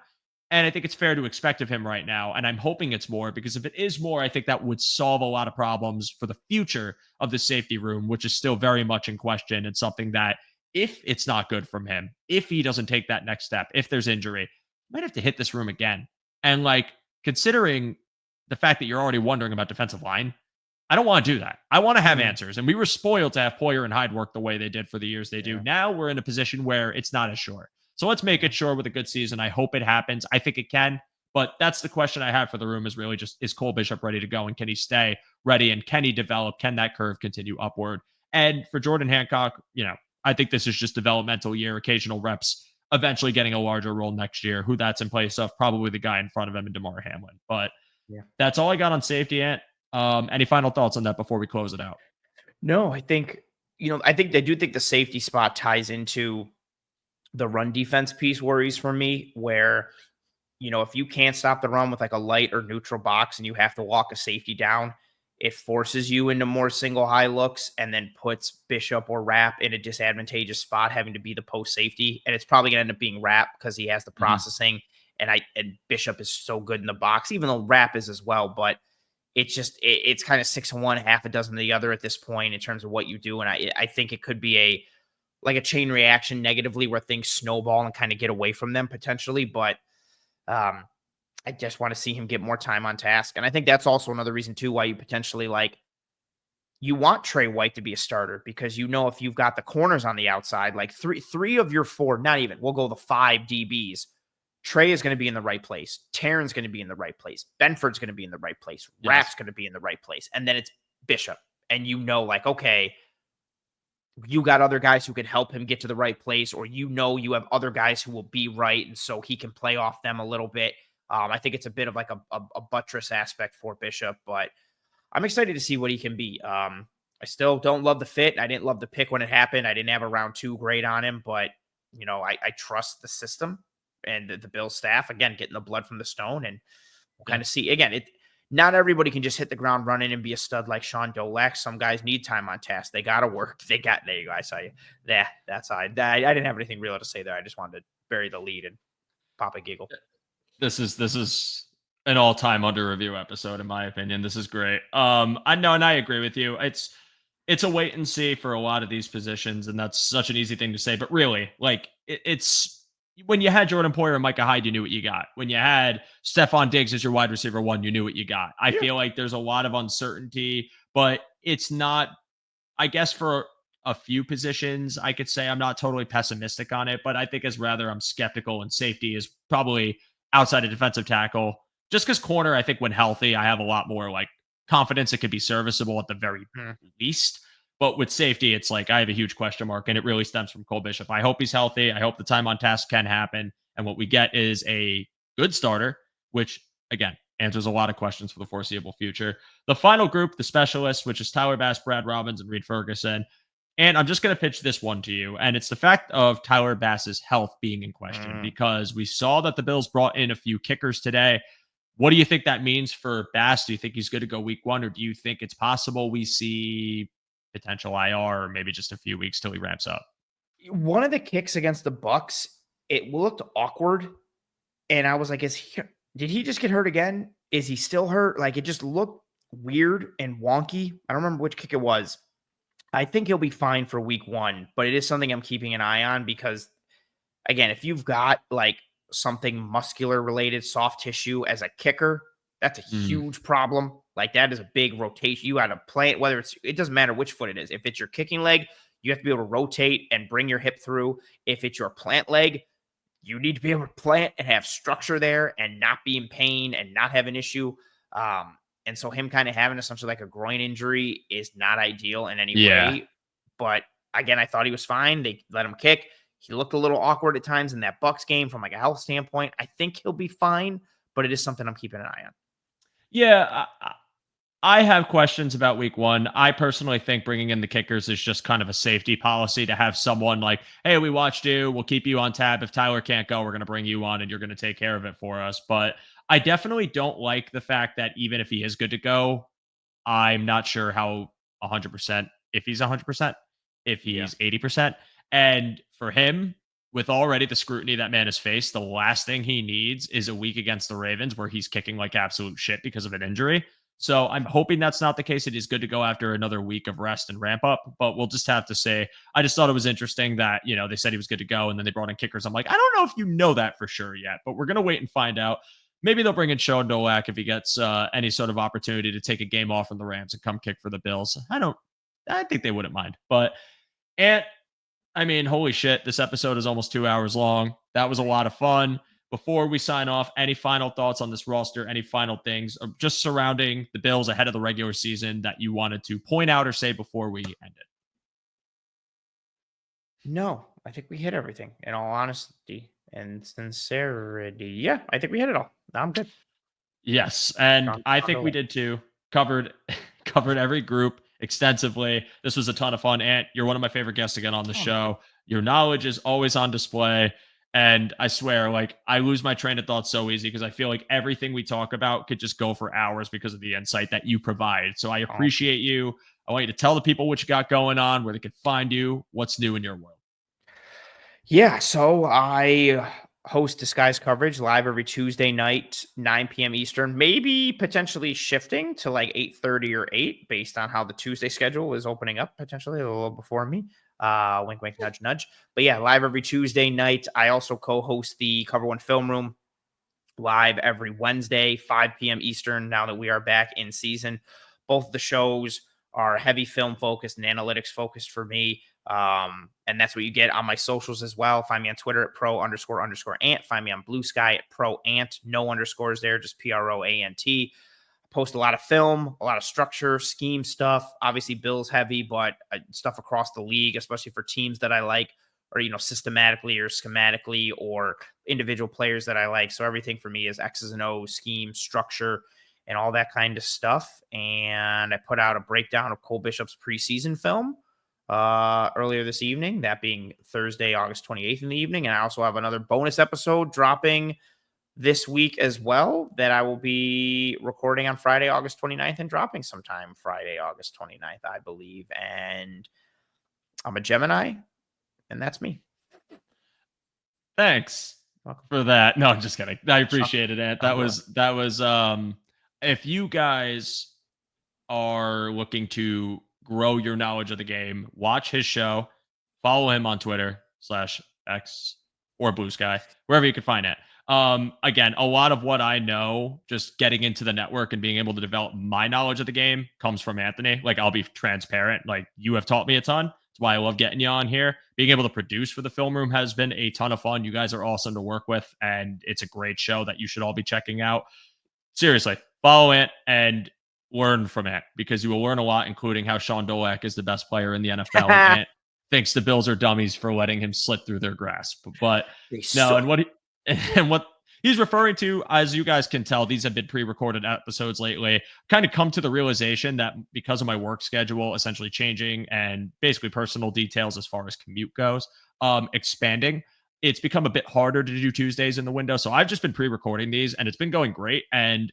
And I think it's fair to expect of him right now. And I'm hoping it's more, because if it is more, I think that would solve a lot of problems for the future of the safety room, which is still very much in question, and something that, if it's not good from him, if he doesn't take that next step, if there's injury, might have to hit this room again. And considering the fact that you're already wondering about defensive line, I don't want to do that. I want to have answers. And we were spoiled to have Poyer and Hyde work the way they did for the years they do. Now we're in a position where it's not as sure. So let's make it sure with a good season. I hope it happens. I think it can. But that's the question I have for the room, is really just, is Cole Bishop ready to go? And can he stay ready? And can he develop? Can that curve continue upward? And for Jordan Hancock, I think this is just developmental year, occasional reps, eventually getting a larger role next year. Who that's in place of, probably the guy in front of him in DeMar Hamlin. But that's all I got on safety, Ant. Any final thoughts on that before we close it out? No, I think they do think the safety spot ties into the run defense piece worries for me, where, if you can't stop the run with like a light or neutral box and you have to walk a safety down, it forces you into more single high looks and then puts Bishop or Rap in a disadvantageous spot, having to be the post safety. And it's probably gonna end up being Rap because he has the processing, and Bishop is so good in the box, even though Rap is as well. But it's kind of 6 of one, half a dozen of the other at this point in terms of what you do. And I think it could be a chain reaction negatively, where things snowball and kind of get away from them potentially. But I just want to see him get more time on task. And I think that's also another reason too, why you potentially you want Trey White to be a starter, because if you've got the corners on the outside, like three of your 4, not even, we'll go the 5 DBs, Trey is going to be in the right place. Taryn's going to be in the right place. Benford's going to be in the right place. Yes. Rap's going to be in the right place. And then it's Bishop. And okay, you got other guys who can help him get to the right place, or you have other guys who will be right, and so he can play off them a little bit. I think it's a bit of a buttress aspect for Bishop, but I'm excited to see what he can be. I still don't love the fit. I didn't love the pick when it happened. I didn't have a round 2 grade on him, but I trust the system and the Bills staff, again, getting the blood from the stone, and we'll kind of see. Again, not everybody can just hit the ground running and be a stud like Sean Dolak. Some guys need time on task. They got to work. There you go. I saw you. Yeah, that's I didn't have anything real to say there. I just wanted to bury the lead and pop a giggle. This is an all-time under review episode, in my opinion. This is great. I know, and I agree with you. It's a wait and see for a lot of these positions, and that's such an easy thing to say. But really, it's when you had Jordan Poyer and Micah Hyde, you knew what you got. When you had Stephon Diggs as your wide receiver 1, you knew what you got. I feel like there's a lot of uncertainty, but it's not, I guess, for a few positions, I could say I'm not totally pessimistic on it, but I think I'm skeptical, and safety is probably outside of defensive tackle. Just because corner, I think when healthy, I have a lot more confidence it could be serviceable at the very least. But with safety, it's I have a huge question mark, and it really stems from Cole Bishop. I hope he's healthy. I hope the time on task can happen. And what we get is a good starter, which, again, answers a lot of questions for the foreseeable future. The final group, the specialists, which is Tyler Bass, Brad Robbins, and Reed Ferguson. And I'm just going to pitch this one to you. And it's the fact of Tyler Bass's health being in question, because we saw that the Bills brought in a few kickers today. What do you think that means for Bass? Do you think he's good to go week 1, or do you think it's possible we see potential IR, or maybe just a few weeks till he ramps up? One of the kicks against the Bucks, it looked awkward, and I was like, did he just get hurt again? Is he still hurt? It just looked weird and wonky. I don't remember which kick it was. I think he'll be fine for week 1, but it is something I'm keeping an eye on because, again, if you've got like something muscular related, soft tissue as a kicker, that's a Mm, huge problem. Like that is a big rotation. You got to play it, whether it doesn't matter which foot it is. If it's your kicking leg, you have to be able to rotate and bring your hip through. If it's your plant leg, you need to be able to plant and have structure there and not be in pain and not have an issue. And so him kind of having essentially like a groin injury is not ideal in any yeah. way. But again, I thought he was fine. They let him kick. He looked a little awkward at times in that Bucks game from like a health standpoint. I think he'll be fine, but it is something I'm keeping an eye on. Yeah, I have questions about week 1. I personally think bringing in the kickers is just kind of a safety policy to have someone like, hey, we watched you. We'll keep you on tab. If Tyler can't go, we're going to bring you on and you're going to take care of it for us. But I definitely don't like the fact that even if he is good to go, I'm not sure how 100%, if he's 100%, if Yeah. he's 80%. And for him, with already the scrutiny that man has faced, the last thing he needs is a week against the Ravens where he's kicking like absolute shit because of an injury. So I'm hoping that's not the case. It is good to go after another week of rest and ramp up, but we'll just have to say, I just thought it was interesting that, they said he was good to go and then they brought in kickers. I'm like, I don't know if you know that for sure yet, but we're going to wait and find out. Maybe they'll bring in Sean Dolak if he gets any sort of opportunity to take a game off from the Rams and come kick for the Bills. I think they wouldn't mind, but, and I mean, holy shit, this episode is almost 2 hours long. That was a lot of fun. Before we sign off, any final thoughts on this roster? Any final things just surrounding the Bills ahead of the regular season that you wanted to point out or say before we end it? No, I think we hit everything in all honesty and sincerity. Yeah, I think we hit it all. I'm good. Yes, and Sean, I Sean think we Dolan. did too. Covered covered every group extensively. This was a ton of fun. Ant, you're one of my favorite guests again on the Oh, man. show. Your knowledge is always on display. And I swear, like, I lose my train of thought so easy because I feel like everything we talk about could just go for hours because of the insight that you provide. So I Oh, appreciate you. I want you to tell the people what you got going on, where they can find you, what's new in your world. yeah, so I host Disguise coverage live every Tuesday night, 9 p.m. Eastern, maybe potentially shifting to like 8:30 or 8 based on how the Tuesday schedule is opening up potentially a little before me. Wink, wink, nudge, nudge. But yeah, live every Tuesday night. I also co-host the Cover One Film Room live every Wednesday, 5 p.m. Eastern, now that we are back in season. Both of the shows are heavy film focused and analytics focused for me. And that's what you get on my socials as well. Find me on Twitter at pro__ant. Find me on Blue Sky at pro_ant. No underscores there, just PROANT. Post a lot of film, a lot of structure, scheme stuff. Obviously, Bills heavy, but stuff across the league, especially for teams that I like, or systematically or schematically, or individual players that I like. So everything for me is X's and O's, scheme, structure, and all that kind of stuff. And I put out a breakdown of Cole Bishop's preseason film earlier this evening, that being Thursday, August 28th in the evening. And I also have another bonus episode dropping this week as well that I will be recording on Friday, August 29th and dropping sometime Friday, August 29th, I believe. And I'm a Gemini, and that's me. Thanks Welcome. for that. No, I'm just kidding. I Sean, appreciate it, Ant. Sean Dolan. That was if you guys are looking to grow your knowledge of the game, watch his show, follow him on Twitter/X or Blue Sky, wherever you can find it. Again, a lot of what I know, just getting into the network and being able to develop my knowledge of the game comes from Anthony. Like, I'll be transparent. Like, you have taught me a ton. That's why I love getting you on here. Being able to produce for the film room has been a ton of fun. You guys are awesome to work with, and it's a great show that you should all be checking out. Seriously, follow it and learn from it because you will learn a lot, including how Sean Dolak is the best player in the NFL and Ant thinks the Bills are dummies for letting him slip through their grasp. But They no, suck. and what he's referring to, as you guys can tell, these have been pre-recorded episodes lately. Kind of come to the realization that because of my work schedule essentially changing and basically personal details as far as commute goes, expanding, it's become a bit harder to do Tuesdays in the window. So I've just been pre-recording these and it's been going great and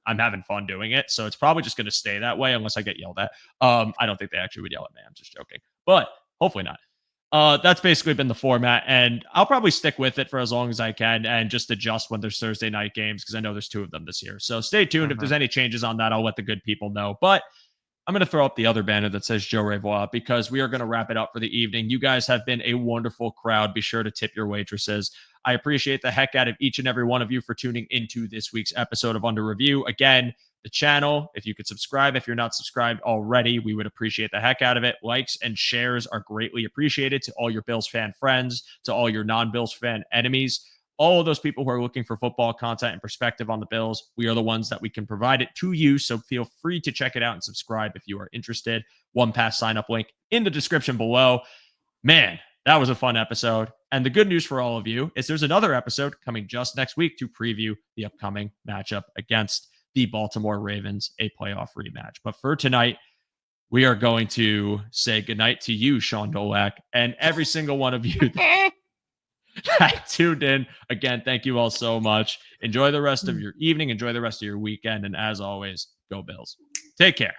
I'm having fun doing it. So it's probably just going to stay that way unless I get yelled at. I don't think they actually would yell at me. I'm just joking, but hopefully not. That's basically been the format, and I'll probably stick with it for as long as I can and just adjust when there's Thursday night games because I know there's 2 of them this year. So stay tuned. If there's any changes on that, I'll let the good people know. But I'm going to throw up the other banner that says Joe Revois because we are going to wrap it up for the evening. You guys have been a wonderful crowd. Be sure to tip your waitresses. I appreciate the heck out of each and every one of you for tuning into this week's episode of Under Review. Again, the channel, if you could subscribe, if you're not subscribed already, we would appreciate the heck out of it. Likes and shares are greatly appreciated to all your Bills fan friends, to all your non-Bills fan enemies. All of those people who are looking for football content and perspective on the Bills, we are the ones that we can provide it to you. So feel free to check it out and subscribe if you are interested. OnePass sign up link in the description below. Man, that was a fun episode. And the good news for all of you is there's another episode coming just next week to preview the upcoming matchup against the Baltimore Ravens, a playoff rematch. But for tonight, we are going to say goodnight to you, Sean Dolak, and every single one of you that tuned in. Again, thank you all so much. Enjoy the rest of your evening. Enjoy the rest of your weekend. And as always, go Bills. Take care.